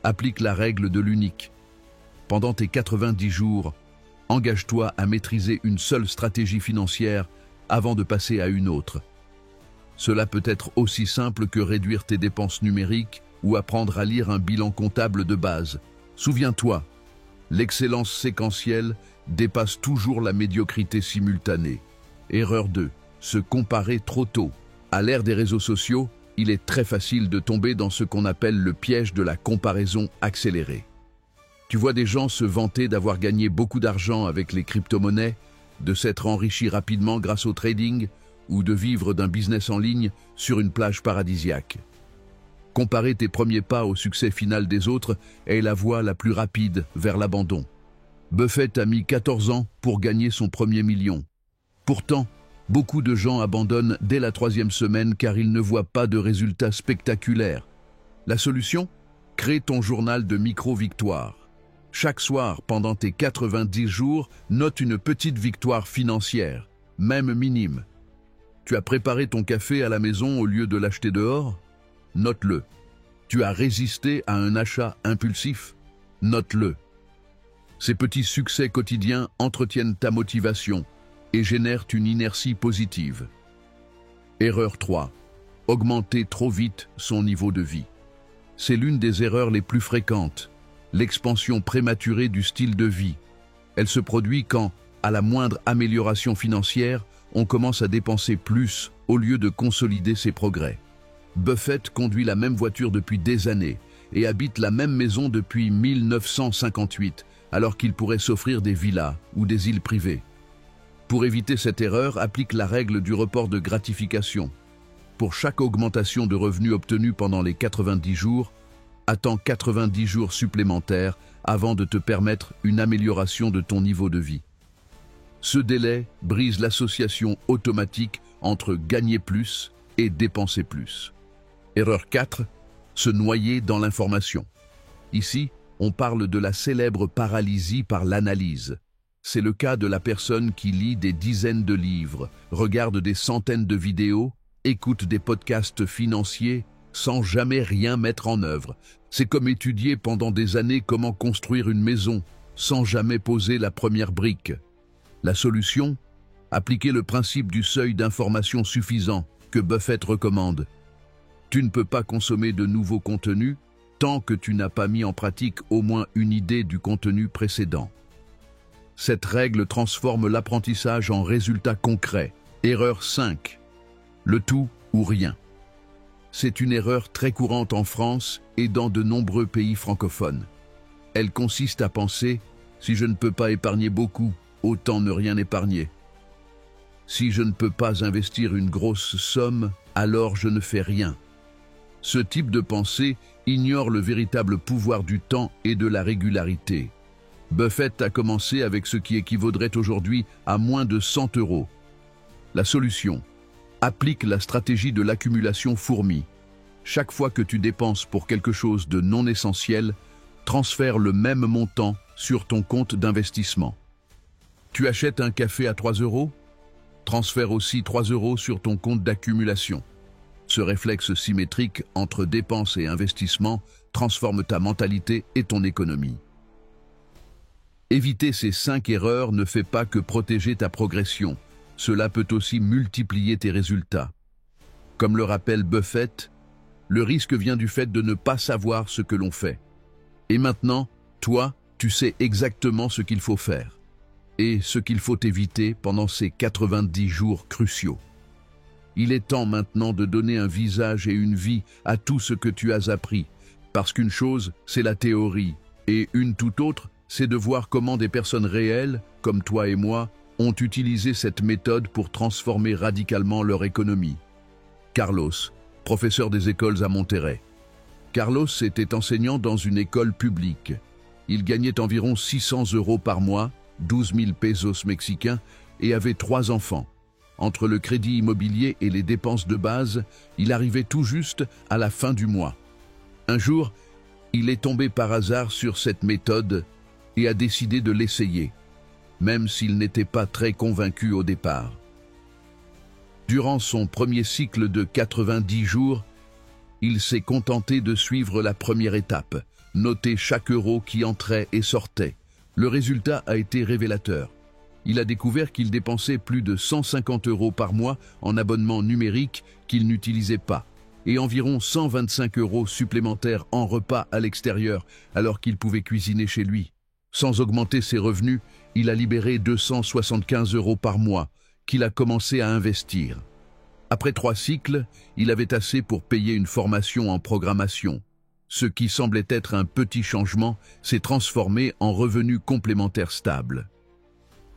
applique la règle de l'unique. Pendant tes 90 jours, engage-toi à maîtriser une seule stratégie financière avant de passer à une autre. Cela peut être aussi simple que réduire tes dépenses numériques ou apprendre à lire un bilan comptable de base. Souviens-toi, l'excellence séquentielle dépasse toujours la médiocrité simultanée. Erreur 2. Se comparer trop tôt. À l'ère des réseaux sociaux, il est très facile de tomber dans ce qu'on appelle le piège de la comparaison accélérée. Tu vois des gens se vanter d'avoir gagné beaucoup d'argent avec les crypto-monnaies, de s'être enrichis rapidement grâce au trading ou de vivre d'un business en ligne sur une plage paradisiaque. Comparer tes premiers pas au succès final des autres est la voie la plus rapide vers l'abandon. Buffett a mis 14 ans pour gagner son premier million. Pourtant, beaucoup de gens abandonnent dès la 3e semaine car ils ne voient pas de résultats spectaculaires. La solution? Crée ton journal de micro-victoires. Chaque soir, pendant tes 90 jours, note une petite victoire financière, même minime. Tu as préparé ton café à la maison au lieu de l'acheter dehors? Note-le. Tu as résisté à un achat impulsif? Note-le. Ces petits succès quotidiens entretiennent ta motivation et génèrent une inertie positive. Erreur 3. Augmenter trop vite son niveau de vie. C'est l'une des erreurs les plus fréquentes. L'expansion prématurée du style de vie. Elle se produit quand, à la moindre amélioration financière, on commence à dépenser plus au lieu de consolider ses progrès. Buffett conduit la même voiture depuis des années et habite la même maison depuis 1958, alors qu'il pourrait s'offrir des villas ou des îles privées. Pour éviter cette erreur, applique la règle du report de gratification. Pour chaque augmentation de revenus obtenue pendant les 90 jours, attends 90 jours supplémentaires avant de te permettre une amélioration de ton niveau de vie. Ce délai brise l'association automatique entre gagner plus et dépenser plus. Erreur 4. Se noyer dans l'information. Ici, on parle de la célèbre paralysie par l'analyse. C'est le cas de la personne qui lit des dizaines de livres, regarde des centaines de vidéos, écoute des podcasts financiers, sans jamais rien mettre en œuvre. C'est comme étudier pendant des années comment construire une maison, sans jamais poser la première brique. La solution? Appliquer le principe du seuil d'information suffisant que Buffett recommande. Tu ne peux pas consommer de nouveaux contenus tant que tu n'as pas mis en pratique au moins une idée du contenu précédent. Cette règle transforme l'apprentissage en résultat concret. Erreur 5. Le tout ou rien. C'est une erreur très courante en France et dans de nombreux pays francophones. Elle consiste à penser « si je ne peux pas épargner beaucoup, autant ne rien épargner. Si je ne peux pas investir une grosse somme, alors je ne fais rien. » Ce type de pensée ignore le véritable pouvoir du temps et de la régularité. Buffett a commencé avec ce qui équivaudrait aujourd'hui à moins de 100 €. La solution? Applique la stratégie de l'accumulation fourmi. Chaque fois que tu dépenses pour quelque chose de non essentiel, transfère le même montant sur ton compte d'investissement. Tu achètes un café à 3 €? Transfère aussi 3 € sur ton compte d'accumulation. Ce réflexe symétrique entre dépenses et investissement transforme ta mentalité et ton économie. Éviter ces 5 erreurs ne fait pas que protéger ta progression. Cela peut aussi multiplier tes résultats. Comme le rappelle Buffett, le risque vient du fait de ne pas savoir ce que l'on fait. Et maintenant, toi, tu sais exactement ce qu'il faut faire et ce qu'il faut éviter pendant ces 90 jours cruciaux. Il est temps maintenant de donner un visage et une vie à tout ce que tu as appris, parce qu'une chose, c'est la théorie, et une toute autre, c'est de voir comment des personnes réelles, comme toi et moi, ont utilisé cette méthode pour transformer radicalement leur économie. Carlos, professeur des écoles à Monterrey. Carlos était enseignant dans une école publique. Il gagnait environ 600 € par mois, 12 000 pesos mexicains, et avait 3 enfants. Entre le crédit immobilier et les dépenses de base, il arrivait tout juste à la fin du mois. Un jour, il est tombé par hasard sur cette méthode et a décidé de l'essayer, même s'il n'était pas très convaincu au départ. Durant son premier cycle de 90 jours, il s'est contenté de suivre la première étape, noter chaque euro qui entrait et sortait. Le résultat a été révélateur. il a découvert qu'il dépensait plus de 150 € par mois en abonnement numérique qu'il n'utilisait pas, et environ 125 € supplémentaires en repas à l'extérieur alors qu'il pouvait cuisiner chez lui. Sans augmenter ses revenus, il a libéré 275 € par mois qu'il a commencé à investir. Après 3 cycles, il avait assez pour payer une formation en programmation. Ce qui semblait être un petit changement s'est transformé en revenu complémentaire stable.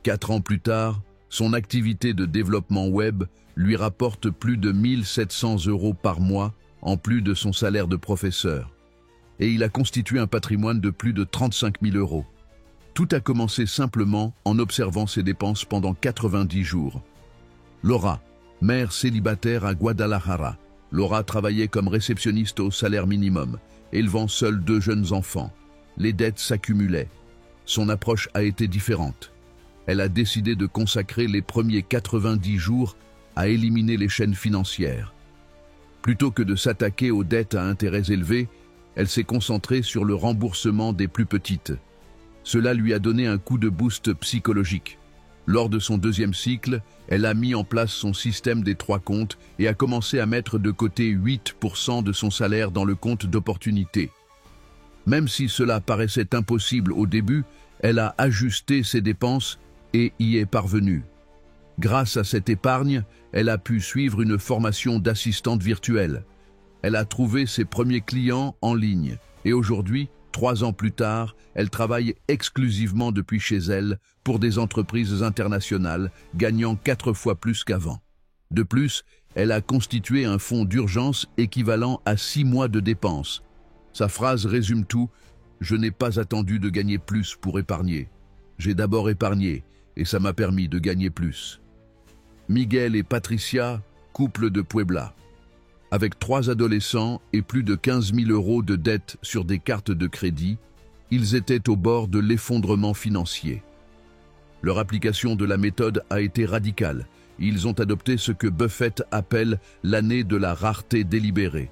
4 ans plus tard, son activité de développement web lui rapporte plus de 1 700 € par mois en plus de son salaire de professeur. Et il a constitué un patrimoine de plus de 35 000 €. Tout a commencé simplement en observant ses dépenses pendant 90 jours. Laura, mère célibataire à Guadalajara. Laura travaillait comme réceptionniste au salaire minimum, élevant seule 2 jeunes enfants. Les dettes s'accumulaient. Son approche a été différente. Elle a décidé de consacrer les premiers 90 jours à éliminer les chaînes financières. Plutôt que de s'attaquer aux dettes à intérêts élevés, elle s'est concentrée sur le remboursement des plus petites. Cela lui a donné un coup de boost psychologique. Lors de son 2e cycle, elle a mis en place son système des 3 comptes et a commencé à mettre de côté 8% de son salaire dans le compte d'opportunité. Même si cela paraissait impossible au début, elle a ajusté ses dépenses et y est parvenue. Grâce à cette épargne, elle a pu suivre une formation d'assistante virtuelle. Elle a trouvé ses premiers clients en ligne et aujourd'hui, 3 ans plus tard, elle travaille exclusivement depuis chez elle pour des entreprises internationales, gagnant 4 fois plus qu'avant. De plus, elle a constitué un fonds d'urgence équivalent à 6 mois de dépenses. Sa phrase résume tout: « Je n'ai pas attendu de gagner plus pour épargner. J'ai d'abord épargné et ça m'a permis de gagner plus. » Miguel et Patricia, couple de Puebla. Avec 3 adolescents et plus de 15 000 € de dettes sur des cartes de crédit, ils étaient au bord de l'effondrement financier. Leur application de la méthode a été radicale. Ils ont adopté ce que Buffett appelle l'année de la rareté délibérée.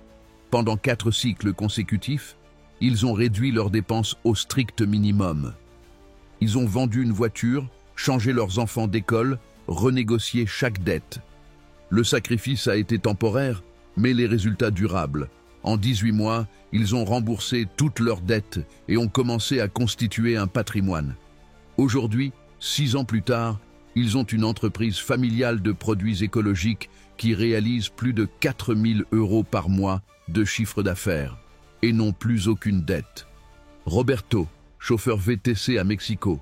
Pendant 4 cycles consécutifs, ils ont réduit leurs dépenses au strict minimum. Ils ont vendu une voiture, changé leurs enfants d'école, renégocié chaque dette. Le sacrifice a été temporaire, mais les résultats durables. En 18 mois, ils ont remboursé toutes leurs dettes et ont commencé à constituer un patrimoine. Aujourd'hui, 6 ans plus tard, ils ont une entreprise familiale de produits écologiques qui réalise plus de 4 000 € par mois de chiffre d'affaires et n'ont plus aucune dette. Roberto, chauffeur VTC à Mexico.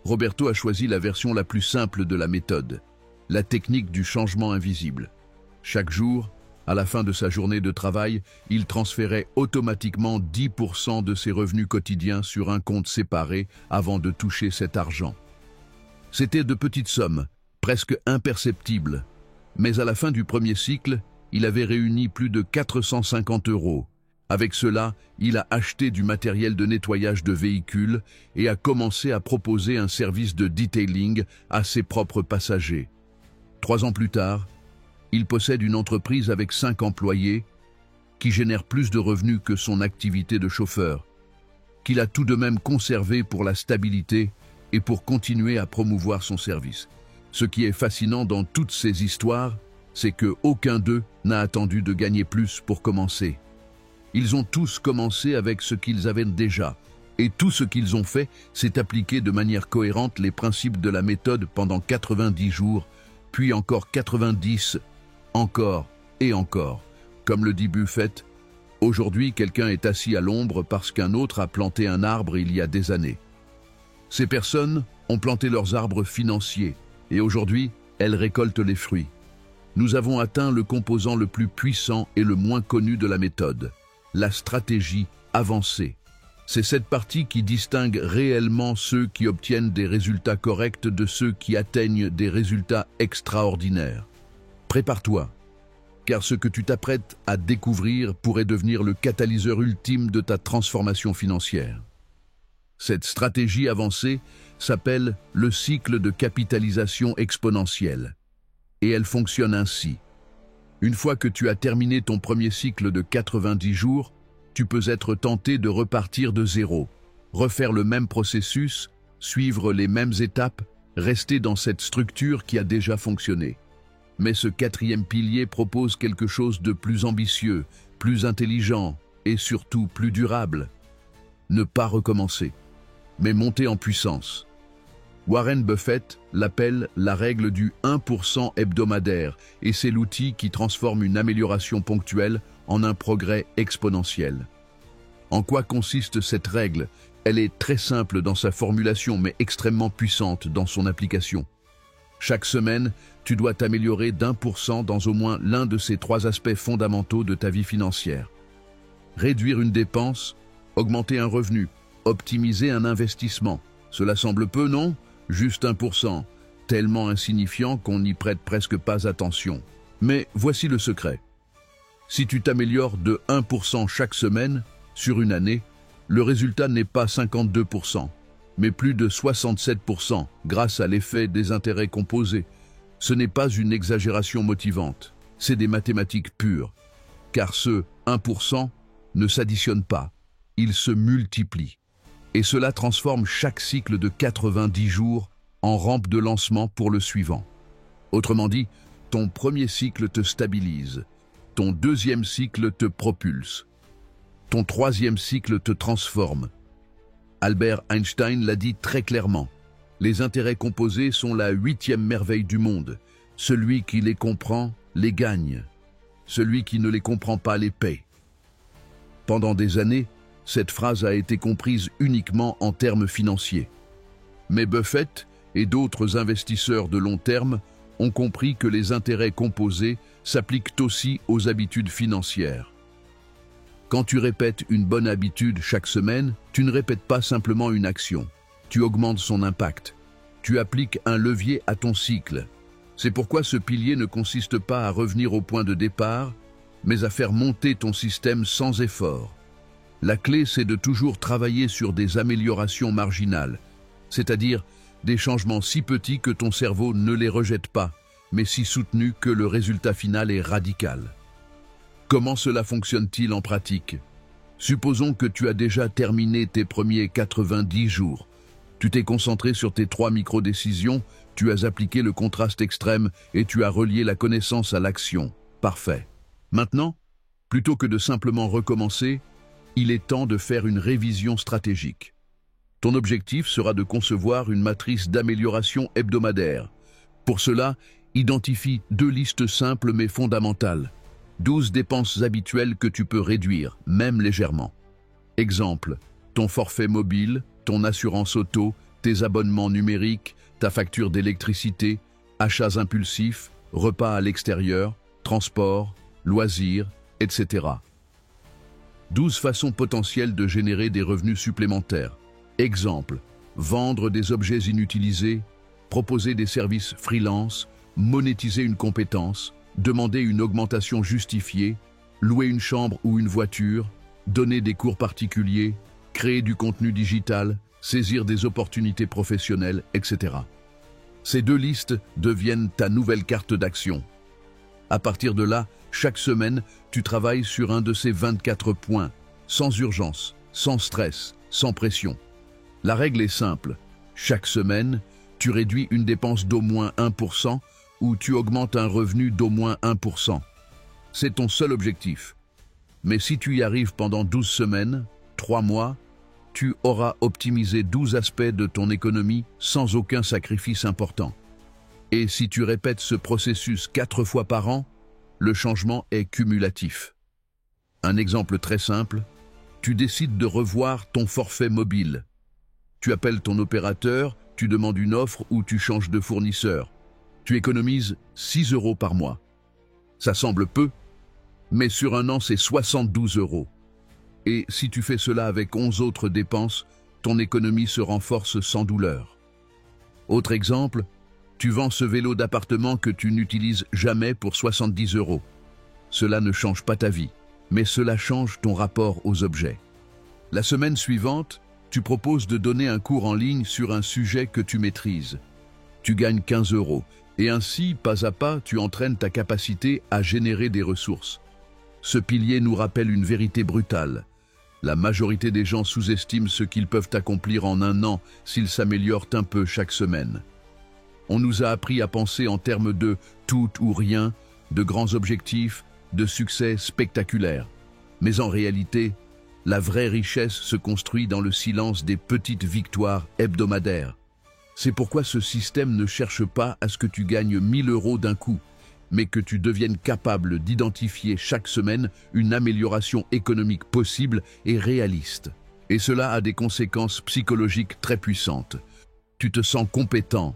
Roberto a choisi la version la plus simple de la méthode, la technique du changement invisible. Chaque jour, à la fin de sa journée de travail, il transférait automatiquement 10% de ses revenus quotidiens sur un compte séparé avant de toucher cet argent. C'était de petites sommes, presque imperceptibles, mais à la fin du premier cycle, il avait réuni plus de 450 €. Avec cela, il a acheté du matériel de nettoyage de véhicules et a commencé à proposer un service de detailing à ses propres passagers. 3 ans plus tard, il possède une entreprise avec 5 employés qui génère plus de revenus que son activité de chauffeur, qu'il a tout de même conservé pour la stabilité et pour continuer à promouvoir son service. Ce qui est fascinant dans toutes ces histoires, c'est qu'aucun d'eux n'a attendu de gagner plus pour commencer. Ils ont tous commencé avec ce qu'ils avaient déjà, et tout ce qu'ils ont fait, c'est appliquer de manière cohérente les principes de la méthode pendant 90 jours, puis encore 90, encore et encore. Comme le dit Buffett, aujourd'hui quelqu'un est assis à l'ombre parce qu'un autre a planté un arbre il y a des années. Ces personnes ont planté leurs arbres financiers, et aujourd'hui, elles récoltent les fruits. Nous avons atteint le composant le plus puissant et le moins connu de la méthode, la stratégie avancée. C'est cette partie qui distingue réellement ceux qui obtiennent des résultats corrects de ceux qui atteignent des résultats extraordinaires. Prépare-toi, car ce que tu t'apprêtes à découvrir pourrait devenir le catalyseur ultime de ta transformation financière. Cette stratégie avancée s'appelle le cycle de capitalisation exponentielle, et elle fonctionne ainsi. Une fois que tu as terminé ton premier cycle de 90 jours, tu peux être tenté de repartir de zéro, refaire le même processus, suivre les mêmes étapes, rester dans cette structure qui a déjà fonctionné. Mais ce quatrième pilier propose quelque chose de plus ambitieux, plus intelligent et surtout plus durable. Ne pas recommencer, mais monter en puissance. Warren Buffett l'appelle la règle du 1% hebdomadaire et c'est l'outil qui transforme une amélioration ponctuelle en un progrès exponentiel. En quoi consiste cette règle? Elle est très simple dans sa formulation mais extrêmement puissante dans son application. Chaque semaine, tu dois t'améliorer d'1% dans au moins l'un de ces 3 aspects fondamentaux de ta vie financière. Réduire une dépense, augmenter un revenu, optimiser un investissement. Cela semble peu, non? Juste 1%, tellement insignifiant qu'on n'y prête presque pas attention. Mais voici le secret. Si tu t'améliores de 1% chaque semaine, sur une année, le résultat n'est pas 52%, mais plus de 67% grâce à l'effet des intérêts composés. Ce n'est pas une exagération motivante, c'est des mathématiques pures. Car ce 1% ne s'additionne pas, il se multiplie. Et cela transforme chaque cycle de 90 jours en rampe de lancement pour le suivant. Autrement dit, ton premier cycle te stabilise, ton deuxième cycle te propulse, ton troisième cycle te transforme. Albert Einstein l'a dit très clairement, les intérêts composés sont la 8e merveille du monde. Celui qui les comprend les gagne, celui qui ne les comprend pas les paie. Pendant des années, cette phrase a été comprise uniquement en termes financiers. Mais Buffett et d'autres investisseurs de long terme ont compris que les intérêts composés s'appliquent aussi aux habitudes financières. Quand tu répètes une bonne habitude chaque semaine, tu ne répètes pas simplement une action, tu augmentes son impact. Tu appliques un levier à ton cycle. C'est pourquoi ce pilier ne consiste pas à revenir au point de départ, mais à faire monter ton système sans effort. La clé, c'est de toujours travailler sur des améliorations marginales, c'est-à-dire des changements si petits que ton cerveau ne les rejette pas, mais si soutenus que le résultat final est radical. Comment cela fonctionne-t-il en pratique? Supposons que tu as déjà terminé tes premiers 90 jours. Tu t'es concentré sur tes 3 micro-décisions, tu as appliqué le contraste extrême et tu as relié la connaissance à l'action. Parfait. Maintenant, plutôt que de simplement recommencer, il est temps de faire une révision stratégique. Ton objectif sera de concevoir une matrice d'amélioration hebdomadaire. Pour cela, identifie 2 listes simples mais fondamentales. 12 dépenses habituelles que tu peux réduire, même légèrement. Exemple, ton forfait mobile, ton assurance auto, tes abonnements numériques, ta facture d'électricité, achats impulsifs, repas à l'extérieur, transport, loisirs, etc. 12 façons potentielles de générer des revenus supplémentaires. Exemple, vendre des objets inutilisés, proposer des services freelance, monétiser une compétence, demander une augmentation justifiée, louer une chambre ou une voiture, donner des cours particuliers, créer du contenu digital, saisir des opportunités professionnelles, etc. Ces 2 listes deviennent ta nouvelle carte d'action. À partir de là, chaque semaine, tu travailles sur un de ces 24 points, sans urgence, sans stress, sans pression. La règle est simple. Chaque semaine, tu réduis une dépense d'au moins 1% ou tu augmentes un revenu d'au moins 1%. C'est ton seul objectif. Mais si tu y arrives pendant 12 semaines, 3 mois, tu auras optimisé 12 aspects de ton économie sans aucun sacrifice important. Et si tu répètes ce processus 4 fois par an, le changement est cumulatif. Un exemple très simple, tu décides de revoir ton forfait mobile. Tu appelles ton opérateur, tu demandes une offre ou tu changes de fournisseur. Tu économises 6 € par mois. Ça semble peu, mais sur un an, c'est 72 €. Et si tu fais cela avec 11 autres dépenses, ton économie se renforce sans douleur. Autre exemple, tu vends ce vélo d'appartement que tu n'utilises jamais pour 70 €. Cela ne change pas ta vie, mais cela change ton rapport aux objets. La semaine suivante, tu proposes de donner un cours en ligne sur un sujet que tu maîtrises. Tu gagnes 15 €, et ainsi, pas à pas, tu entraînes ta capacité à générer des ressources. Ce pilier nous rappelle une vérité brutale. La majorité des gens sous-estiment ce qu'ils peuvent accomplir en un an s'ils s'améliorent un peu chaque semaine. On nous a appris à penser en termes de tout ou rien, de grands objectifs, de succès spectaculaires. Mais en réalité, la vraie richesse se construit dans le silence des petites victoires hebdomadaires. C'est pourquoi ce système ne cherche pas à ce que tu gagnes 1000 € d'un coup, mais que tu deviennes capable d'identifier chaque semaine une amélioration économique possible et réaliste. Et cela a des conséquences psychologiques très puissantes. Tu te sens compétent,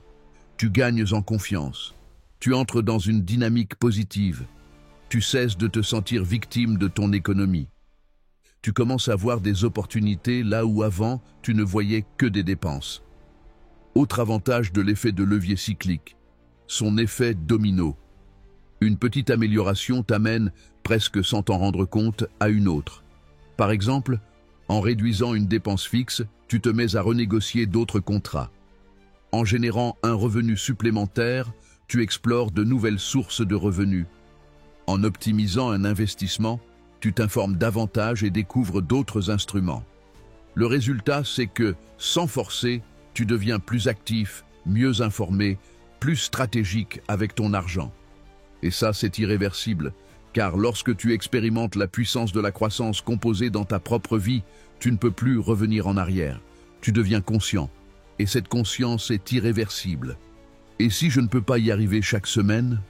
tu gagnes en confiance, tu entres dans une dynamique positive, tu cesses de te sentir victime de ton économie. Tu commences à voir des opportunités là où avant tu ne voyais que des dépenses. Autre avantage de l'effet de levier cyclique, son effet domino. Une petite amélioration t'amène, presque sans t'en rendre compte, à une autre. Par exemple, en réduisant une dépense fixe, tu te mets à renégocier d'autres contrats. En générant un revenu supplémentaire, tu explores de nouvelles sources de revenus. En optimisant un investissement, tu t'informes davantage et découvres d'autres instruments. Le résultat, c'est que, sans forcer, tu deviens plus actif, mieux informé, plus stratégique avec ton argent. Et ça, c'est irréversible, car lorsque tu expérimentes la puissance de la croissance composée dans ta propre vie, tu ne peux plus revenir en arrière. Tu deviens conscient, et cette conscience est irréversible. Et si je ne peux pas y arriver chaque semaine?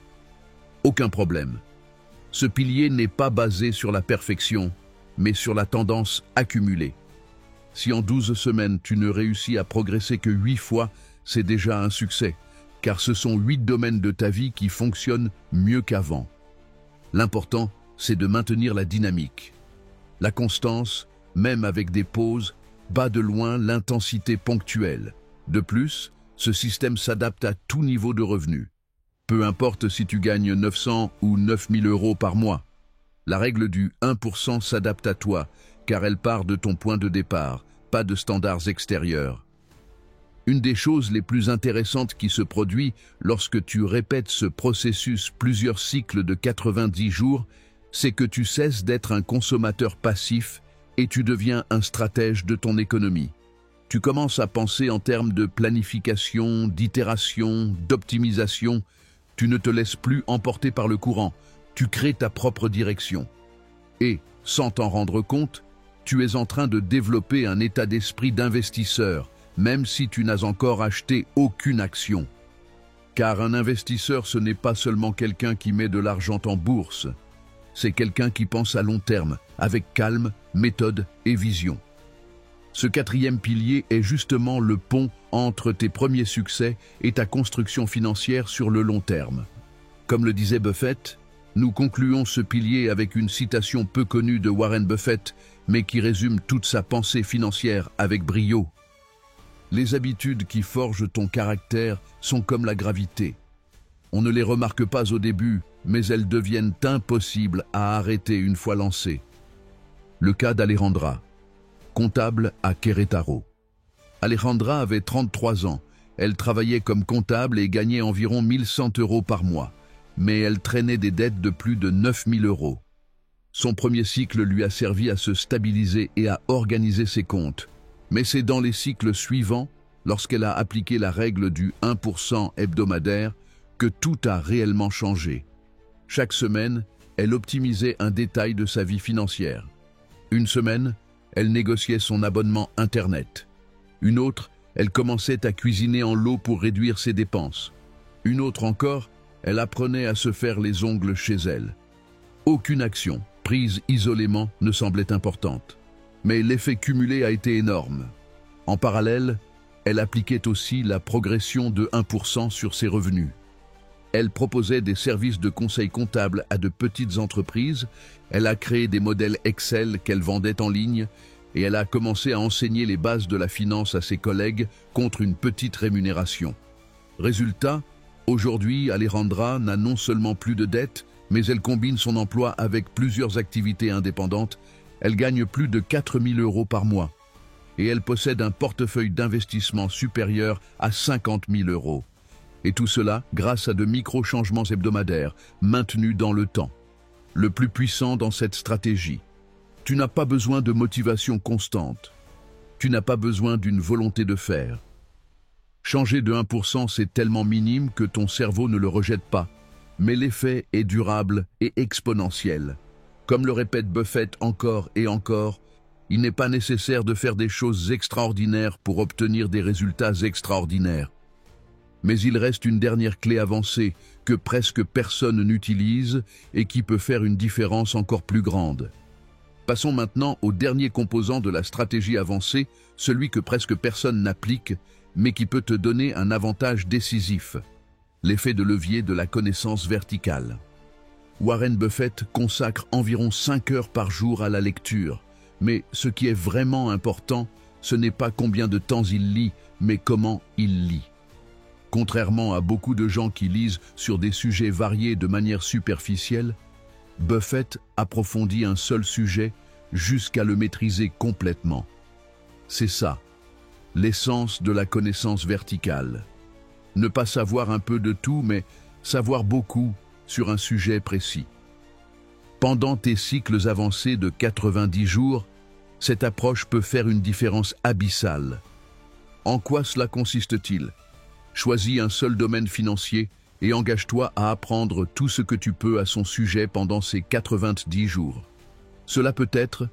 Aucun problème. Ce pilier n'est pas basé sur la perfection, mais sur la tendance accumulée. Si en 12 semaines tu ne réussis à progresser que 8 fois, c'est déjà un succès, car ce sont 8 domaines de ta vie qui fonctionnent mieux qu'avant. L'important, c'est de maintenir la dynamique. La constance, même avec des pauses, bat de loin l'intensité ponctuelle. De plus, ce système s'adapte à tout niveau de revenus. Peu importe si tu gagnes 900 ou 9000 € par mois. La règle du 1% s'adapte à toi, car elle part de ton point de départ, pas de standards extérieurs. Une des choses les plus intéressantes qui se produit lorsque tu répètes ce processus plusieurs cycles de 90 jours, c'est que tu cesses d'être un consommateur passif et tu deviens un stratège de ton économie. Tu commences à penser en termes de planification, d'itération, d'optimisation. Tu ne te laisses plus emporter par le courant, tu crées ta propre direction. Et, sans t'en rendre compte, tu es en train de développer un état d'esprit d'investisseur, même si tu n'as encore acheté aucune action. Car un investisseur, ce n'est pas seulement quelqu'un qui met de l'argent en bourse, c'est quelqu'un qui pense à long terme, avec calme, méthode et vision. Ce quatrième pilier est justement le pont entre tes premiers succès et ta construction financière sur le long terme. Comme le disait Buffett, nous concluons ce pilier avec une citation peu connue de Warren Buffett, mais qui résume toute sa pensée financière avec brio. Les habitudes qui forgent ton caractère sont comme la gravité. On ne les remarque pas au début, mais elles deviennent impossibles à arrêter une fois lancées. Le cas d'Alejandra, comptable à Querétaro. Alejandra avait 33 ans. Elle travaillait comme comptable et gagnait environ 1100 € par mois. Mais elle traînait des dettes de plus de 9000 €. Son premier cycle lui a servi à se stabiliser et à organiser ses comptes. Mais c'est dans les cycles suivants, lorsqu'elle a appliqué la règle du 1% hebdomadaire, que tout a réellement changé. Chaque semaine, elle optimisait un détail de sa vie financière. Une semaine, elle négociait son abonnement Internet. Une autre, elle commençait à cuisiner en lot pour réduire ses dépenses. Une autre encore, elle apprenait à se faire les ongles chez elle. Aucune action, prise isolément, ne semblait importante. Mais l'effet cumulé a été énorme. En parallèle, elle appliquait aussi la progression de 1% sur ses revenus. Elle proposait des services de conseil comptable à de petites entreprises, elle a créé des modèles Excel qu'elle vendait en ligne, et elle a commencé à enseigner les bases de la finance à ses collègues contre une petite rémunération. Résultat, aujourd'hui, Alejandra n'a non seulement plus de dettes, mais elle combine son emploi avec plusieurs activités indépendantes. Elle gagne plus de 4000 € par mois. Et elle possède un portefeuille d'investissement supérieur à 50 000 €. Et tout cela grâce à de micro-changements hebdomadaires, maintenus dans le temps. Le plus puissant dans cette stratégie, tu n'as pas besoin de motivation constante. Tu n'as pas besoin d'une volonté de faire. Changer de 1%, c'est tellement minime que ton cerveau ne le rejette pas. Mais l'effet est durable et exponentiel. Comme le répète Buffett encore et encore, il n'est pas nécessaire de faire des choses extraordinaires pour obtenir des résultats extraordinaires. Mais il reste une dernière clé avancée que presque personne n'utilise et qui peut faire une différence encore plus grande. Passons maintenant au dernier composant de la stratégie avancée, celui que presque personne n'applique, mais qui peut te donner un avantage décisif, l'effet de levier de la connaissance verticale. Warren Buffett consacre environ 5 heures par jour à la lecture, mais ce qui est vraiment important, ce n'est pas combien de temps il lit, mais comment il lit. Contrairement à beaucoup de gens qui lisent sur des sujets variés de manière superficielle, Buffett approfondit un seul sujet jusqu'à le maîtriser complètement. C'est ça, l'essence de la connaissance verticale. Ne pas savoir un peu de tout, mais savoir beaucoup sur un sujet précis. Pendant tes cycles avancés de 90 jours, cette approche peut faire une différence abyssale. En quoi cela consiste-t-il ? Choisis un seul domaine financier et engage-toi à apprendre tout ce que tu peux à son sujet pendant ces 90 jours. Cela peut être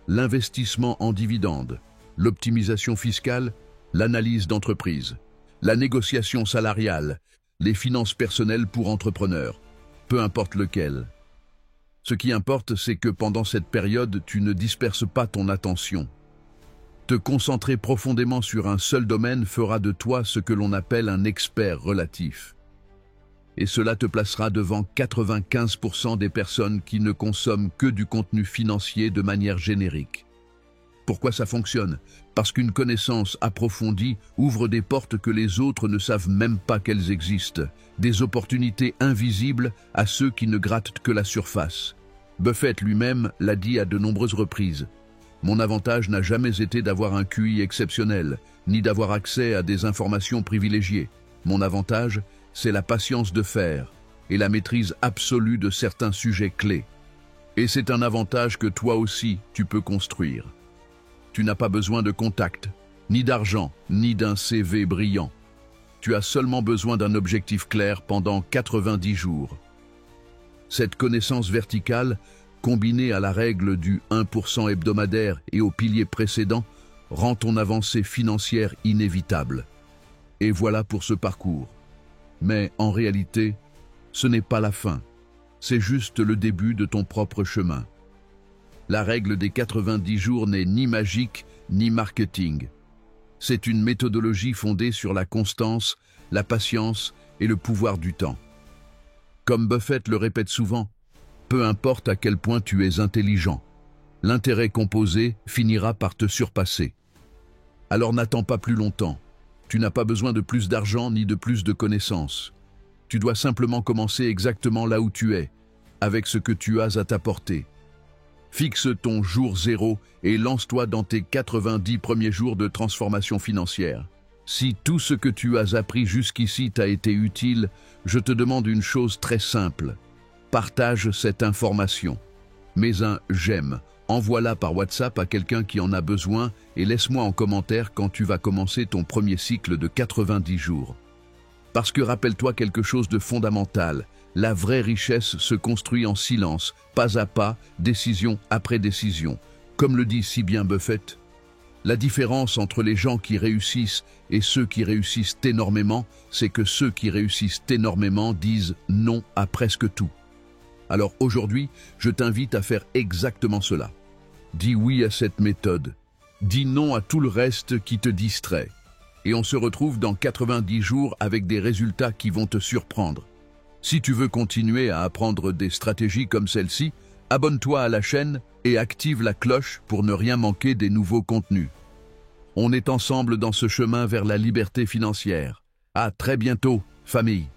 l'investissement en dividendes, l'optimisation fiscale, l'analyse d'entreprise, la négociation salariale, les finances personnelles pour entrepreneurs, peu importe lequel. Ce qui importe, c'est que pendant cette période, tu ne disperses pas ton attention. Te concentrer profondément sur un seul domaine fera de toi ce que l'on appelle un expert relatif. Et cela te placera devant 95% des personnes qui ne consomment que du contenu financier de manière générique. Pourquoi ça fonctionne? Parce qu'une connaissance approfondie ouvre des portes que les autres ne savent même pas qu'elles existent, des opportunités invisibles à ceux qui ne grattent que la surface. Buffett lui-même l'a dit à de nombreuses reprises. Mon avantage n'a jamais été d'avoir un QI exceptionnel, ni d'avoir accès à des informations privilégiées. Mon avantage, c'est la patience de faire et la maîtrise absolue de certains sujets clés. Et c'est un avantage que toi aussi, tu peux construire. Tu n'as pas besoin de contacts, ni d'argent, ni d'un CV brillant. Tu as seulement besoin d'un objectif clair pendant 90 jours. Cette connaissance verticale, combinée à la règle du 1% hebdomadaire et au pilier précédent, rend ton avancée financière inévitable. Et voilà pour ce parcours. Mais en réalité, ce n'est pas la fin. C'est juste le début de ton propre chemin. La règle des 90 jours n'est ni magique ni marketing. C'est une méthodologie fondée sur la constance, la patience et le pouvoir du temps. Comme Buffett le répète souvent, peu importe à quel point tu es intelligent, l'intérêt composé finira par te surpasser. Alors n'attends pas plus longtemps. Tu n'as pas besoin de plus d'argent ni de plus de connaissances. Tu dois simplement commencer exactement là où tu es, avec ce que tu as à t'apporter. Fixe ton jour zéro et lance-toi dans tes 90 premiers jours de transformation financière. Si tout ce que tu as appris jusqu'ici t'a été utile, je te demande une chose très simple. Partage cette information. Mets un « j'aime ». Envoie-la par WhatsApp à quelqu'un qui en a besoin et laisse-moi en commentaire quand tu vas commencer ton premier cycle de 90 jours. Parce que rappelle-toi quelque chose de fondamental, la vraie richesse se construit en silence, pas à pas, décision après décision. Comme le dit si bien Buffett, la différence entre les gens qui réussissent et ceux qui réussissent énormément, c'est que ceux qui réussissent énormément disent non à presque tout. Alors aujourd'hui, je t'invite à faire exactement cela. Dis oui à cette méthode. Dis non à tout le reste qui te distrait. Et on se retrouve dans 90 jours avec des résultats qui vont te surprendre. Si tu veux continuer à apprendre des stratégies comme celle-ci, abonne-toi à la chaîne et active la cloche pour ne rien manquer des nouveaux contenus. On est ensemble dans ce chemin vers la liberté financière. À très bientôt, famille.